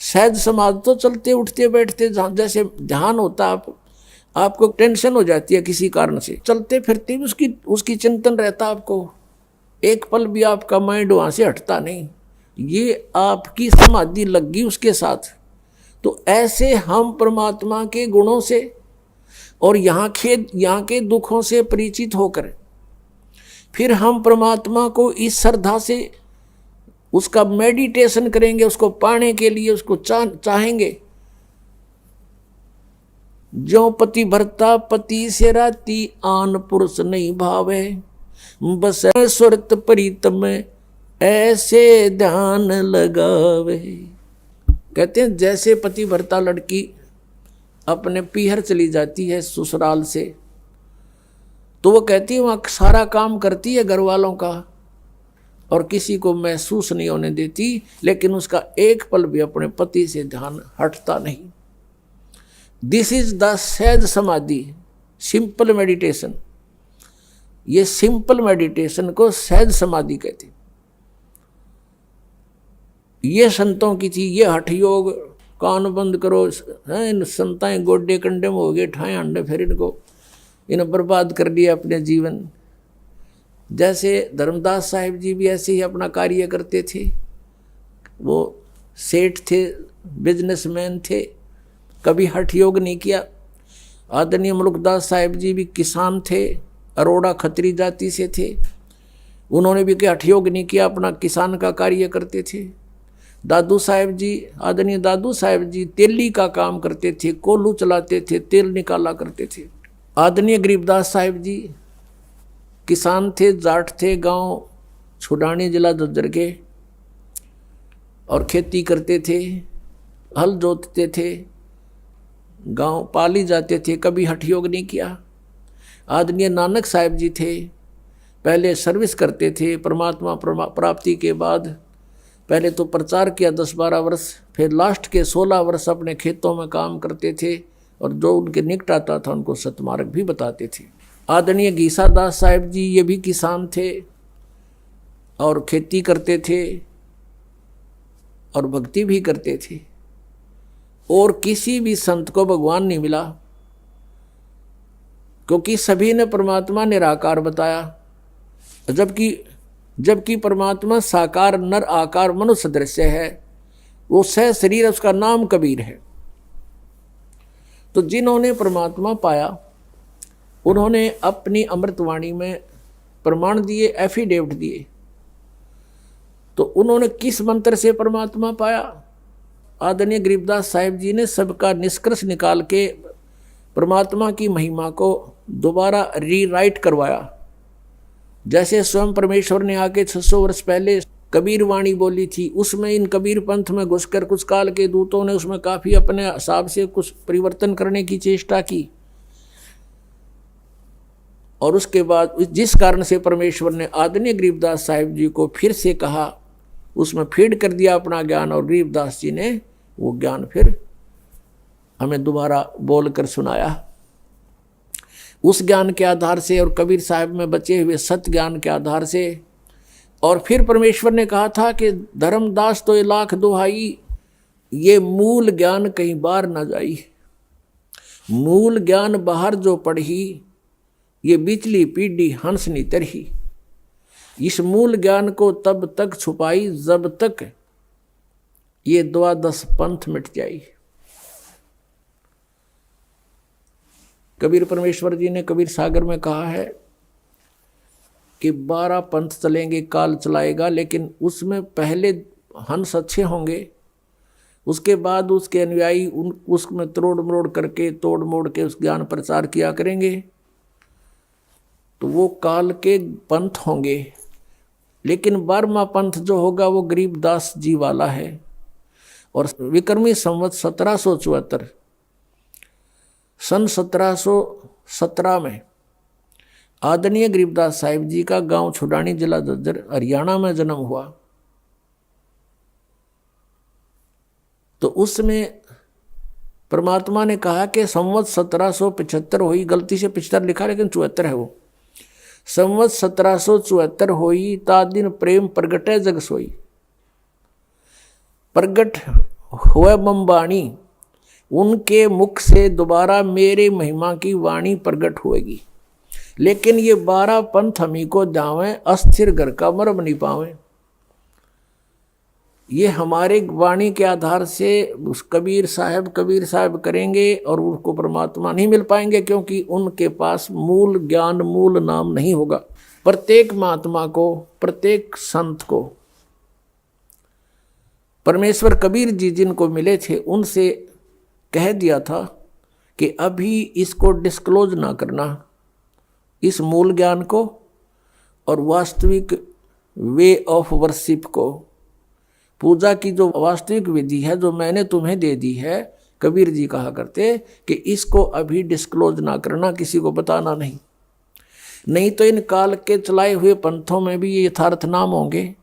सहज समाध तो चलते उठते बैठते जैसे ध्यान होता, आपको टेंशन हो जाती है किसी कारण से, चलते फिरते भी उसकी चिंतन रहता आपको, एक पल भी आपका माइंड वहाँ से हटता नहीं, ये आपकी समाधि लग गई उसके साथ। तो ऐसे हम परमात्मा के गुणों से और यहाँ के दुखों से परिचित होकर फिर हम परमात्मा को इस श्रद्धा से उसका मेडिटेशन करेंगे, उसको पाने के लिए उसको चाहेंगे। जो पति भरता पति से राती, आन पुरुष नहीं भावे, बस सुरत प्रीतम ऐसे ध्यान लगावे। कहते हैं जैसे पति भरता लड़की अपने पीहर चली जाती है ससुराल से, तो वो कहती है वहाँ सारा काम करती है घर वालों का और किसी को महसूस नहीं होने देती, लेकिन उसका एक पल भी अपने पति से ध्यान हटता नहीं। दिस इज द सहज समाधि, सिंपल मेडिटेशन। ये सिंपल मेडिटेशन को सहज समाधि कहते। ये संतों की थी। ये हठ योग, कान बंद करो, इन संताएं गोड्डे कंडे में हो गए, ठाए अंडे, फिर इन्हें बर्बाद कर दिया अपने जीवन। जैसे धर्मदास साहिब जी भी ऐसे ही अपना कार्य करते थे। वो सेठ थे, बिजनेसमैन थे, कभी हठ योग नहीं किया। आदरणीय मुल्कदास साहिब जी भी किसान थे, अरोड़ा खत्री जाति से थे, उन्होंने भी हठ योग नहीं किया, अपना किसान का कार्य करते थे। दादू साहेब जी, आदरणीय दादू साहेब जी तेली का काम करते थे, कोल्हू चलाते थे, तेल निकाला करते थे। आदरणीय गरीबदास साहिब जी किसान थे, जाट थे, गांव छुडानी जिला झज्जर के, और खेती करते थे, हल जोतते थे, गांव पाली जाते थे, कभी हठ योग नहीं किया। आदरणीय नानक साहिब जी थे, पहले सर्विस करते थे, परमात्मा प्राप्ति के बाद पहले तो प्रचार किया 10-12 वर्ष, फिर लास्ट के 16 वर्ष अपने खेतों में काम करते थे और जो उनके निकट आता था उनको सतमार्ग भी बताते थे। आदरणीय गीसा दास साहिब जी, ये भी किसान थे और खेती करते थे और भक्ति भी करते थे। और किसी भी संत को भगवान नहीं मिला, क्योंकि सभी ने परमात्मा निराकार बताया, जबकि परमात्मा साकार नर आकार मनुष्य दृश्य है। वो सह शरीर, उसका नाम कबीर है। तो जिन्होंने परमात्मा पाया उन्होंने अपनी अमृतवाणी में प्रमाण दिए, एफिडेविट दिए। तो उन्होंने किस मंत्र से परमात्मा पाया? आदरणीय गरीबदास साहिब जी ने सबका निष्कर्ष निकाल के परमात्मा की महिमा को दोबारा रीराइट करवाया। जैसे स्वयं परमेश्वर ने आके 600 वर्ष पहले कबीर वाणी बोली थी, उसमें इन कबीर पंथ में घुसकर कुछ काल के दूतों ने उसमें काफ़ी अपने हिसाब से कुछ परिवर्तन करने की चेष्टा की, और उसके बाद जिस कारण से परमेश्वर ने आदरणीय गरीबदास साहिब जी को फिर से कहा, उसमें फीड कर दिया अपना ज्ञान, और गरीबदास जी ने वो ज्ञान फिर हमें दोबारा बोलकर सुनाया। उस ज्ञान के आधार से और कबीर साहब में बचे हुए सत्य ज्ञान के आधार से, और फिर परमेश्वर ने कहा था कि धर्मदास तो ये लाख दुहाई, ये मूल ज्ञान कहीं बाहर ना जाई। मूल ज्ञान बाहर जो पढ़ी, ये बिचली पीढ़ी हंस नहीं तरही। इस मूल ज्ञान को तब तक छुपाई जब तक ये 12 पंथ मिट जाई। कबीर परमेश्वर जी ने कबीर सागर में कहा है कि 12 पंथ चलेंगे, काल चलाएगा, लेकिन उसमें पहले हंस अच्छे होंगे, उसके बाद उसके अनुयायी उसमें तोड़ मरोड़ करके तोड़ मोड़ के उस ज्ञान प्रचार किया करेंगे, तो वो काल के पंथ होंगे। लेकिन 12वां पंथ जो होगा वो गरीबदास जी वाला है। और विक्रमी संवत 1774 सन 1717 में आदरणीय गरीबदास साहिब जी का गांव छुडानी, जिला झज्जर, हरियाणा में जन्म हुआ। तो उसमें परमात्मा ने कहा कि संवत 1775 हुई, गलती से 75 लिखा लेकिन 74 है वो। संवत 1774 हुई, ता दिन प्रेम प्रगटे जग सोई। प्रगट हुए बम्बाणी, उनके मुख से दोबारा मेरे महिमा की वाणी प्रगट होएगी। लेकिन ये 12 पंथ हमी को जावें, अस्थिर घर का मरम नहीं पावें। ये हमारे वाणी के आधार से उस कबीर साहब करेंगे और उनको परमात्मा नहीं मिल पाएंगे, क्योंकि उनके पास मूल ज्ञान, मूल नाम नहीं होगा। प्रत्येक महात्मा को, प्रत्येक संत को परमेश्वर कबीर जी जिनको मिले थे उनसे कह दिया था कि अभी इसको डिस्क्लोज ना करना, इस मूल ज्ञान को और वास्तविक वे ऑफ वर्शिप को। पूजा की जो वास्तविक विधि है जो मैंने तुम्हें दे दी है, कबीर जी कहा करते कि इसको अभी डिस्क्लोज ना करना, किसी को बताना नहीं। नहीं तो इन काल के चलाए हुए पंथों में भी ये यथार्थ नाम होंगे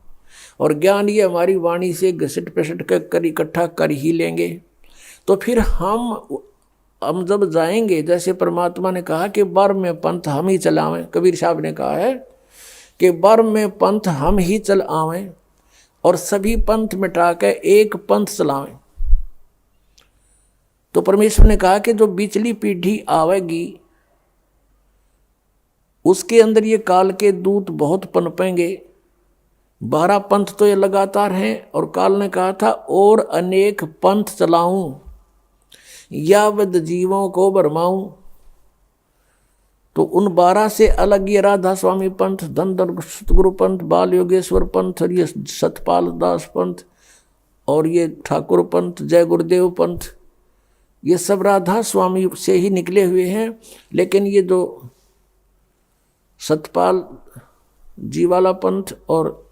और ज्ञान ये हमारी वाणी से घसट पिसट कर इकट्ठा कर ही लेंगे। तो फिर हम जब जाएंगे, जैसे परमात्मा ने कहा कि 12वें पंथ हम ही चलावें, कबीर साहब ने कहा है कि 12वें पंथ हम ही चल आवें और सभी पंथ मिटा के एक पंथ चलावें। तो परमेश्वर ने कहा कि जो बिचली पीढ़ी आवेगी उसके अंदर ये काल के दूत बहुत पनपेंगे। 12 पंथ तो ये लगातार हैं और काल ने कहा था और अनेक पंथ चलाऊं, यावद जीवों को भरमाऊं। तो उन 12 से अलग ये राधा स्वामी पंथ, धन सतगुरु पंथ, बाल योगेश्वर पंथ और ये सतपाल दास पंथ और ये ठाकुर पंथ, जय गुरुदेव पंथ, ये सब राधा स्वामी से ही निकले हुए हैं। लेकिन ये जो सतपाल जी वाला पंथ और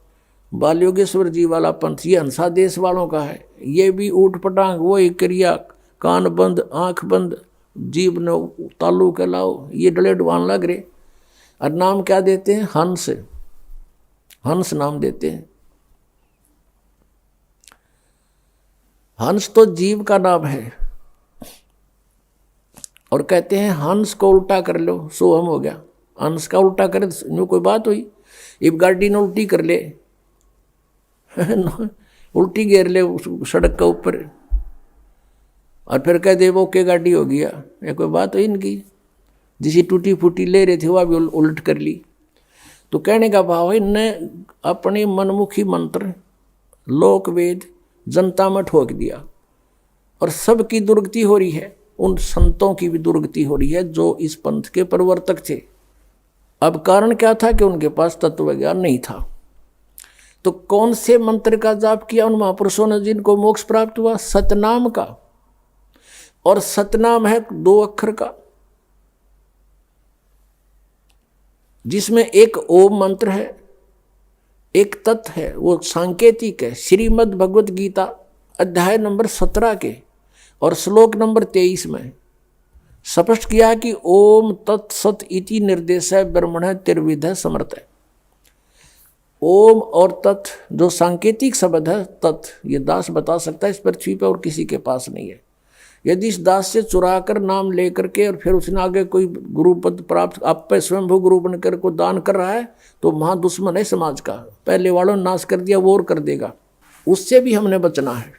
बाल योगेश्वर जी वाला पंथ ये हंसा देश वालों का है। ये भी ऊट पटांग, वही क्रिया, कान बंद आंख बंद, जीव न तालू के लाओ, ये डले डुबान लग रहे। और नाम क्या देते हैं? हंस, हंस नाम देते हैं। हंस तो जीव का नाम है और कहते हैं हंस को उल्टा कर लो सो हम हो गया। हंस का उल्टा करे न्यू कोई बात हुई? इब गाड़ी ने उल्टी कर ले उल्टी घेर ले सड़क के ऊपर और फिर कह दे वो के गाड़ी हो गया, ये कोई बात हुई इनकी? जिसी टूटी फूटी ले रहे थे वह भी उल्ट कर ली। तो कहने का भाव है इनने अपने मनमुखी मंत्र लोक वेद जनता में ठोक दिया और सबकी दुर्गति हो रही है। उन संतों की भी दुर्गति हो रही है जो इस पंथ के प्रवर्तक थे। अब कारण क्या था कि उनके पास तत्व ज्ञान नहीं था। तो कौन से मंत्र का जाप किया उन महापुरुषों ने जिनको मोक्ष प्राप्त हुआ? सतनाम का। और सतनाम है 2 अक्षर का, जिसमें एक ओम मंत्र है, एक तत् है, वो सांकेतिक है। श्रीमद् भगवत गीता अध्याय नंबर 17 के और श्लोक नंबर 23 में स्पष्ट किया कि ओम तत्सत इति निर्देश है ब्रह्मण त्रिविध समर्थ है। ओम और तत् जो सांकेतिक शब्द है, तत् ये दास बता सकता है इस पृथ्वी पर और किसी के पास नहीं है। यदि इस दास से चुरा कर नाम लेकर के और फिर उसने आगे कोई गुरु पद प्राप्त आप पे स्वयंभू गुरु बनकर को दान कर रहा है तो महा दुश्मन है समाज का। पहले वालों ने नाश कर दिया, वो और कर देगा। उससे भी हमने बचना है।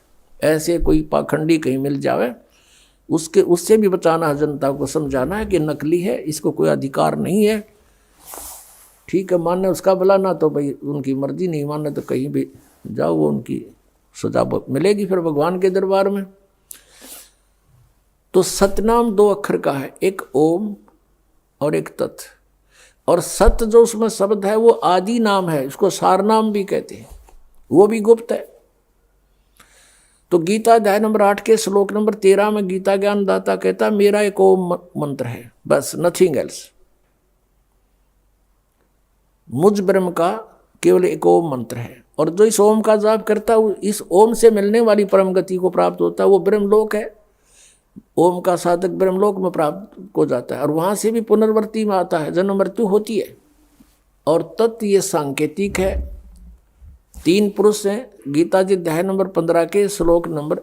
ऐसे कोई पाखंडी कहीं मिल जावे उससे भी बचाना है। जनता को समझाना है कि नकली है, इसको कोई अधिकार नहीं है। ठीक है, मानने उसका भला, ना तो भाई उनकी मर्जी, नहीं मानने तो कहीं भी जाओ, वो उनकी सजा मिलेगी फिर भगवान के दरबार में। तो सतनाम 2 अक्षर का है, एक ओम और एक तत्। और सत जो उसमें शब्द है वो आदि नाम है, उसको सार नाम भी कहते हैं, वो भी गुप्त है। तो गीता अध्याय नंबर 8 के श्लोक नंबर 13 में गीता ज्ञान दाता कहता मेरा एक ओम मंत्र है, बस, नथिंग एल्स। मुझ ब्रह्म का केवल एक ओम मंत्र है। और जो इस ओम का जाप करता है इस ओम से मिलने वाली परम गति को प्राप्त होता है, वो ब्रह्मलोक है। ओम का साधक ब्रह्मलोक में प्राप्त हो जाता है और वहां से भी पुनर्वृत्ति में आता है, जन्म मृत्यु होती है। और तत् ये सांकेतिक है। 3 पुरुष हैं गीता जी अध्याय नंबर 15 के श्लोक नंबर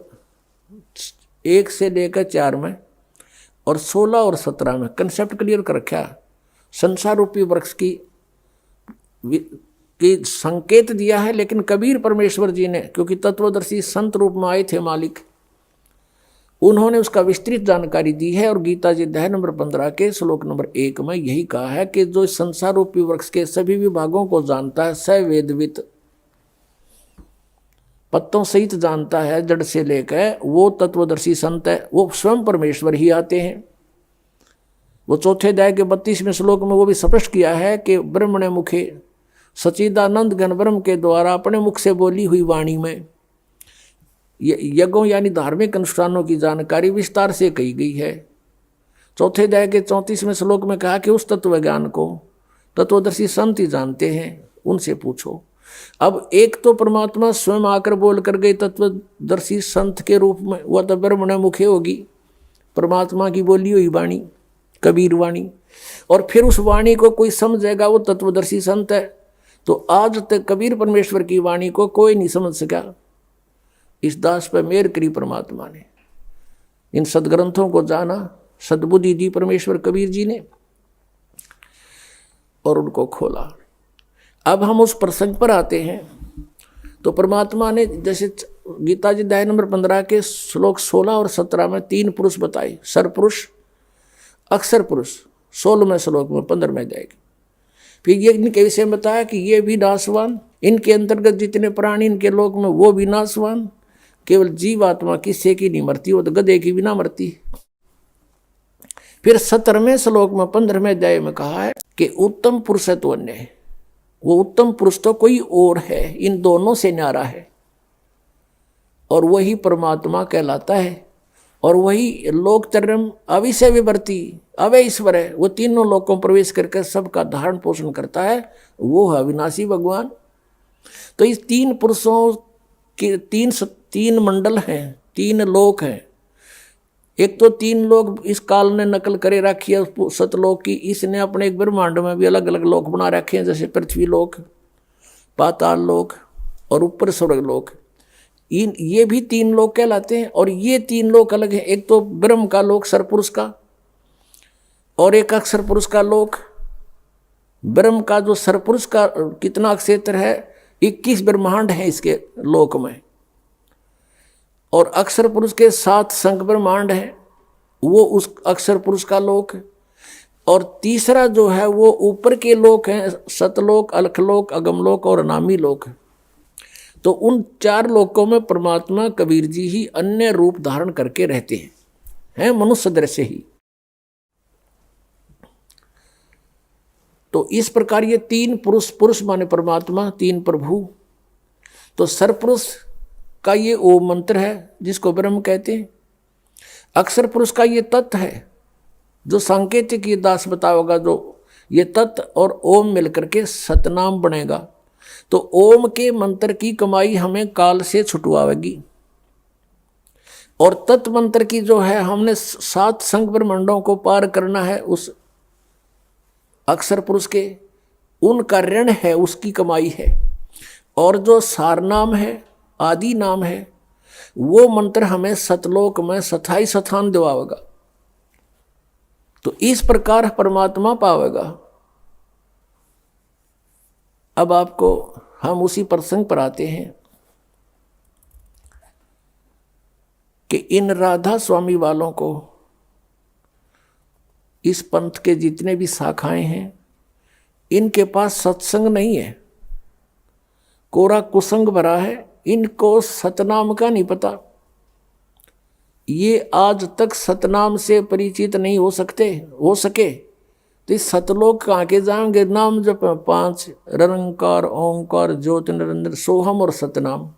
1 से लेकर 4 में और 16 और 17 में कंसेप्ट क्लियर कर रखा। संसार रूपी वृक्ष की संकेत दिया है, लेकिन कबीर परमेश्वर जी ने, क्योंकि तत्वदर्शी संत रूप में आए थे मालिक, उन्होंने उसका विस्तृत जानकारी दी है। और गीता जी अध्याय नंबर 15 के श्लोक नंबर 1 में यही कहा है कि जो संसार रूपी वृक्ष के सभी विभागों को जानता है, स वेदवित, पत्तों सहित जानता है जड़ से लेकर, वो तत्वदर्शी संत है। वो स्वयं परमेश्वर ही आते हैं। वो चौथे अध्याय के 32वें श्लोक में वो भी स्पष्ट किया है कि ब्रह्मणे मुखे सच्चिदानंद घन ब्रह्म के द्वारा अपने मुख से बोली हुई वाणी में यज्ञों यानी धार्मिक अनुष्ठानों की जानकारी विस्तार से कही गई है। चौथे अध्याय के 34वें श्लोक में कहा कि उस तत्व ज्ञान को तत्वदर्शी संत ही जानते हैं, उनसे पूछो। अब एक तो परमात्मा स्वयं आकर बोल कर गए तत्वदर्शी संत के रूप में, वह तो ब्रह्मणे मुखे होगी, परमात्मा की बोली हुई वाणी, कबीर वाणी। और फिर उस वाणी को कोई समझेगा, वो तत्वदर्शी संत है। तो आज तक कबीर परमेश्वर की वाणी को कोई नहीं समझ सका। इस दास पर मेहर करी परमात्मा ने, इन सदग्रंथों को जाना, सद्बुद्धि दी परमेश्वर कबीर जी ने और उनको खोला। अब हम उस प्रसंग पर आते हैं। तो परमात्मा ने जैसे गीता जी अध्याय नंबर 15 के श्लोक 16 और 17 में 3 पुरुष बताए, सरपुरुष, अक्षर पुरुष 16वें श्लोक में 15वें अध्याय के। फिर ये इनके विषय में बताया कि ये भी नाशवान, इनके अंतर्गत जितने प्राणी इनके लोक में वो भी नाशवान, केवल जीवात्मा किससे की नहीं मरती, वो तो गधे की भी ना मरती। फिर 17वें श्लोक में 15वें अध्याय में कहा है कि उत्तम पुरुष तो अन्य है। वो उत्तम पुरुष तो कोई और है, इन दोनों से न्यारा है, और वही परमात्मा कहलाता है। और वही लोकचर्यम अविषय विवर्ती अवय ईश्वर है। वो तीनों लोकों में प्रवेश करके सबका धारण पोषण करता है, वो है अविनाशी भगवान। तो इस 3 पुरुषों के 3 मंडल हैं, 3 लोक हैं। एक तो 3 लोग इस काल ने नकल करे रखी है सतलोक की, इसने अपने एक ब्रह्मांड में भी अलग अलग लोक बना रखे हैं, जैसे पृथ्वी लोक, पाताल लोक और ऊपर स्वर्ग लोक। ये भी 3 लोक कहलाते हैं। और ये 3 लोक अलग हैं, एक तो ब्रह्म का लोक सरपुरुष का, और एक अक्षर पुरुष का लोक। ब्रह्म का जो सरपुरुष का कितना क्षेत्र है, 21 ब्रह्मांड है इसके लोक में, और अक्षर पुरुष के 7 संख ब्रह्मांड है, वो उस अक्षर पुरुष का लोक। और तीसरा जो है वो ऊपर के लोक हैं, सतलोक, अलखलोक, अगमलोक और अनामी लोक। तो उन 4 लोकों में परमात्मा कबीर जी ही अन्य रूप धारण करके रहते हैं मनुष्य दृश्य ही। तो इस प्रकार ये 3 पुरुष माने परमात्मा, 3 प्रभु। तो सरपुरुष का ये ओम मंत्र है जिसको ब्रह्म कहते हैं। अक्षर पुरुष का ये तत्व है जो सांकेतिक ये दास बताओगा, जो ये तत्व और ओम मिलकर के सतनाम बनेगा। तो ओम के मंत्र की कमाई हमें काल से छुटवाएगी, और तत्व मंत्र की जो है हमने 7 संख ब्रह्मांडों को पार करना है उस अक्षर पुरुष के, उनका ऋण है, उसकी कमाई है। और जो सार नाम है, आदि नाम है, वो मंत्र हमें सतलोक में स्थाई स्थान दिवाएगा। तो इस प्रकार परमात्मा पावेगा। अब आपको हम उसी प्रसंग पर आते हैं कि इन राधा स्वामी वालों को, इस पंथ के जितने भी शाखाएं हैं, इनके पास सत्संग नहीं है, कोरा कुसंग भरा है। इनको सतनाम का नहीं पता, ये आज तक सतनाम से परिचित नहीं हो सके तो इस सतलोक कहाँ के जाएंगे? नाम जप 5 निरंकार ओंकार ज्योति निरंजन सोहम और सतनाम।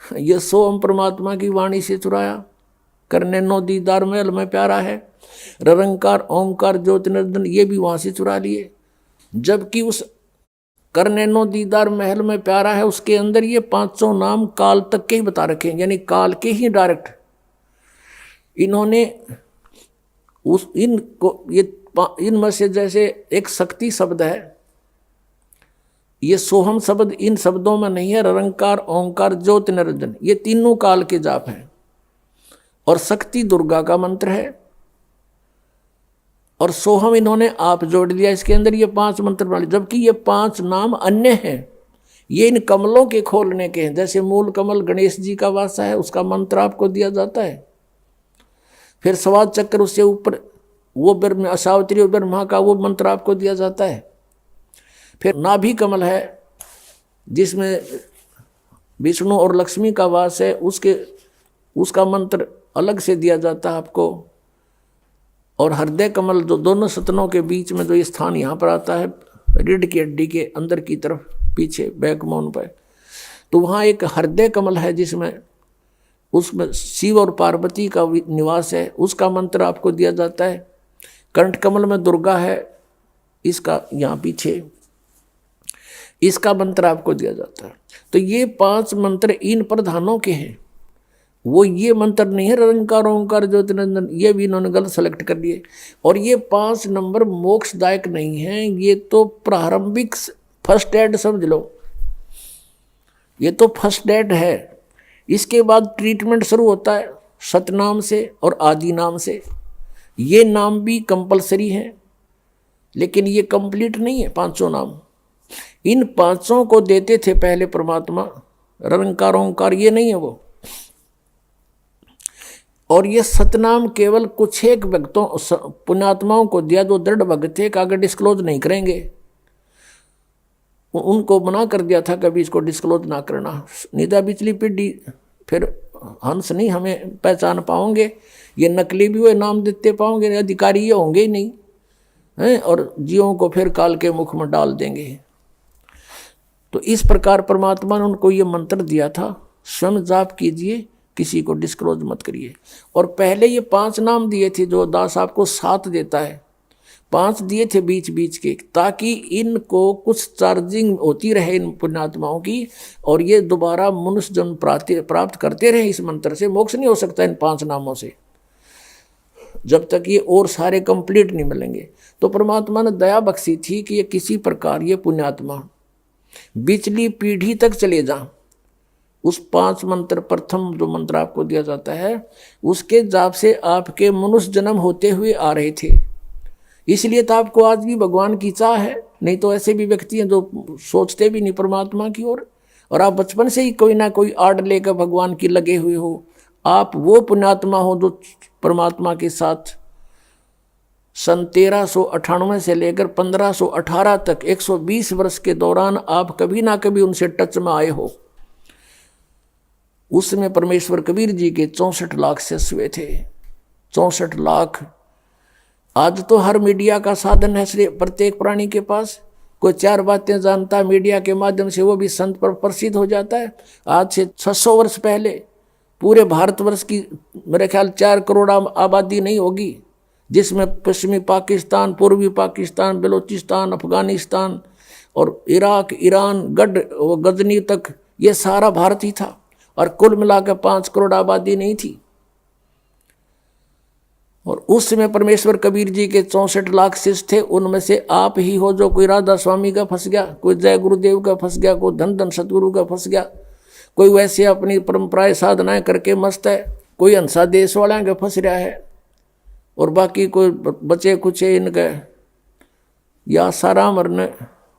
ये सोहम परमात्मा की वाणी से चुराया, करने नो दीदार महल में प्यारा है। निरंकार ओंकार ज्योति निरंजन ये भी वहां से चुरा लिए, जबकि उस करने नो दीदार महल में प्यारा है उसके अंदर ये 500 नाम काल तक के ही बता रखे हैं, यानी काल के ही डायरेक्ट इन्होंने उस इनको ये इनमें से जैसे एक शक्ति शब्द है, ये सोहम शब्द इन शब्दों में नहीं है। निरंकार ओंकार ज्योति निरंजन ये तीनों काल के जाप हैं, और शक्ति दुर्गा का मंत्र है, और सोहम इन्होंने आप जोड़ दिया इसके अंदर। ये 5 मंत्र बना, जबकि ये 5 नाम अन्य हैं, ये इन कमलों के खोलने के हैं। जैसे मूल कमल गणेश जी का वासा है, उसका मंत्र आपको दिया जाता है। फिर स्वाद चक्र, उससे ऊपर वो ब्रह्म सावित्री और ब्रह्मा का वो मंत्र आपको दिया जाता है। फिर नाभि कमल है जिसमें विष्णु और लक्ष्मी का वास है, उसका मंत्र अलग से दिया जाता है आपको। और हृदय कमल जो दोनों सतनों के बीच में जो ये स्थान यहाँ पर आता है, रीढ़ की हड्डी के अंदर की तरफ पीछे बैकबोन पर, तो वहाँ एक हृदय कमल है जिसमें उसमें शिव और पार्वती का निवास है, उसका मंत्र आपको दिया जाता है। कंठ कमल में दुर्गा है, इसका यहाँ पीछे इसका मंत्र आपको दिया जाता है। तो ये 5 मंत्र इन प्रधानों के हैं, वो ये मंत्र नहीं है निरंकार ओंकार ज्योति निरंजन, ये भी इन्होंने गलत सेलेक्ट कर लिए। और ये 5 नंबर मोक्षदायक नहीं है, ये तो प्रारंभिक फर्स्ट एड समझ लो, ये तो फर्स्ट एड है। इसके बाद ट्रीटमेंट शुरू होता है सतनाम से और आदि नाम से। ये नाम भी कंपलसरी है, लेकिन ये कंप्लीट नहीं है 500 नाम। इन 500 को देते थे पहले परमात्मा, निरंकार ओंकार ये नहीं है वो। और ये सतनाम केवल कुछ एक भक्तों पुण्यात्माओं को दिया जो दृढ़ भक्त थे, आगे डिस्क्लोज नहीं करेंगे। उनको मना कर दिया था कभी इसको डिस्क्लोज ना करना। निदा बिचली पीढ़ी फिर हंस नहीं हमें पहचान पाओगे, ये नकली भी हुए नाम देते पाओगे, अधिकारी ये होंगे ही नहीं हैं, और जीवों को फिर काल के मुख में डाल देंगे। तो इस प्रकार परमात्मा ने उनको ये मंत्र दिया था, स्वयं जाप कीजिए, किसी को डिस्क्लोज मत करिए। और पहले ये 5 नाम दिए थे, जो दास आपको 7 देता है, 5 दिए थे बीच बीच के, ताकि इनको कुछ चार्जिंग होती रहे इन पुण्यात्माओं की, और ये दोबारा मनुष्य जन्म प्राप्त करते रहे इस मंत्र से। मोक्ष नहीं हो सकता इन 5 नामों से जब तक ये और सारे कंप्लीट नहीं मिलेंगे। तो परमात्मा ने दया बख्शी थी कि ये किसी प्रकार ये पुण्यात्मा बिचली पीढ़ी तक चले जाएं। उस 5 मंत्र, प्रथम जो मंत्र आपको दिया जाता है, उसके जाप से आपके मनुष्य जन्म होते हुए आ रहे थे। इसलिए तो आपको आज भी भगवान की चाह है, नहीं तो ऐसे भी व्यक्ति हैं जो सोचते भी नहीं परमात्मा की ओर, और आप बचपन से ही कोई ना कोई आड़ लेकर भगवान की लगे हुए हो। आप वो पुण्यात्मा हो जो परमात्मा के साथ सन 1398 से लेकर 1518 तक 120 वर्ष के दौरान आप कभी ना कभी उनसे टच में आए हो। उसमें परमेश्वर कबीर जी के 64 लाख शिष्य हुए थे। 64 लाख। आज तो हर मीडिया का साधन है प्रत्येक प्राणी के पास, कोई 4 बातें जानता मीडिया के माध्यम से, वो भी संत पर प्रसिद्ध हो जाता है। आज से 600 वर्ष पहले पूरे भारतवर्ष की मेरे ख्याल 4 करोड़ आबादी नहीं होगी, जिसमें पश्चिमी पाकिस्तान, पूर्वी पाकिस्तान, बलूचिस्तान, अफगानिस्तान और इराक, ईरान, गजनी तक ये सारा भारत ही था, और कुल मिलाकर 5 करोड़ आबादी नहीं थी। और उस समय परमेश्वर कबीर जी के 64 लाख शिष्य थे। उनमें से आप ही हो जो कोई राधा स्वामी का फंस गया, कोई जय गुरुदेव का फंस गया, कोई धन धन सतगुरु का फंस गया, कोई वैसे अपनी परंपराएं साधनाएं करके मस्त है, कोई हंसा देश वाला के फंस रहा है, और बाकी कोई बचे कुछ इनके या सारा मरने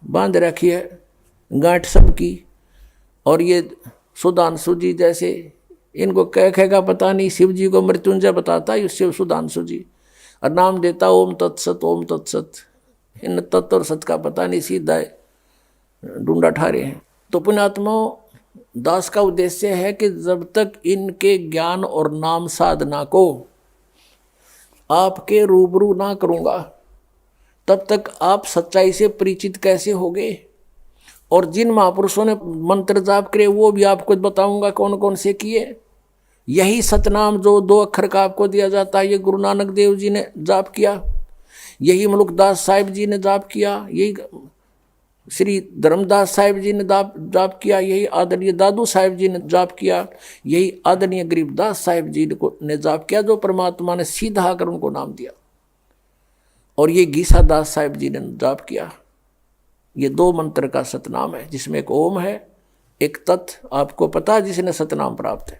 बांध रखी है गांठ सबकी। और ये सुधांशु जी जैसे इनको कह का पता नहीं, शिव जी को मृत्युंजय बताता है शिव सुधांशु जी, और नाम देता ओम तत्सत ओम तत्सत। इन तत्व और सत का पता नहीं, सीधा ढूंढा ठारे हैं। तो पुण्यात्माओं, दास का उद्देश्य है कि जब तक इनके ज्ञान और नाम साधना को आपके रूबरू ना करूंगा तब तक आप सच्चाई से परिचित कैसे होगे। और जिन महापुरुषों ने मंत्र जाप करे वो भी आपको बताऊंगा कौन कौन से किए। यही सतनाम जो 2 अक्षर का आपको दिया जाता है, ये गुरु नानक देव जी ने जाप किया, यही मुल्कदास साहिब जी ने जाप किया, यही श्री धर्मदास साहिब जी ने जाप किया, यही आदरणीय दादू साहिब जी ने जाप किया, यही आदरणीय गरीबदास साहिब जी ने जाप किया, जो परमात्मा ने सीधा आकर उनको नाम दिया। और ये गीसा दास साहिब जी ने जाप किया। ये 2 मंत्र का सतनाम है, जिसमें एक ओम है, एक तत्। आपको पता है जिसने सतनाम प्राप्त है।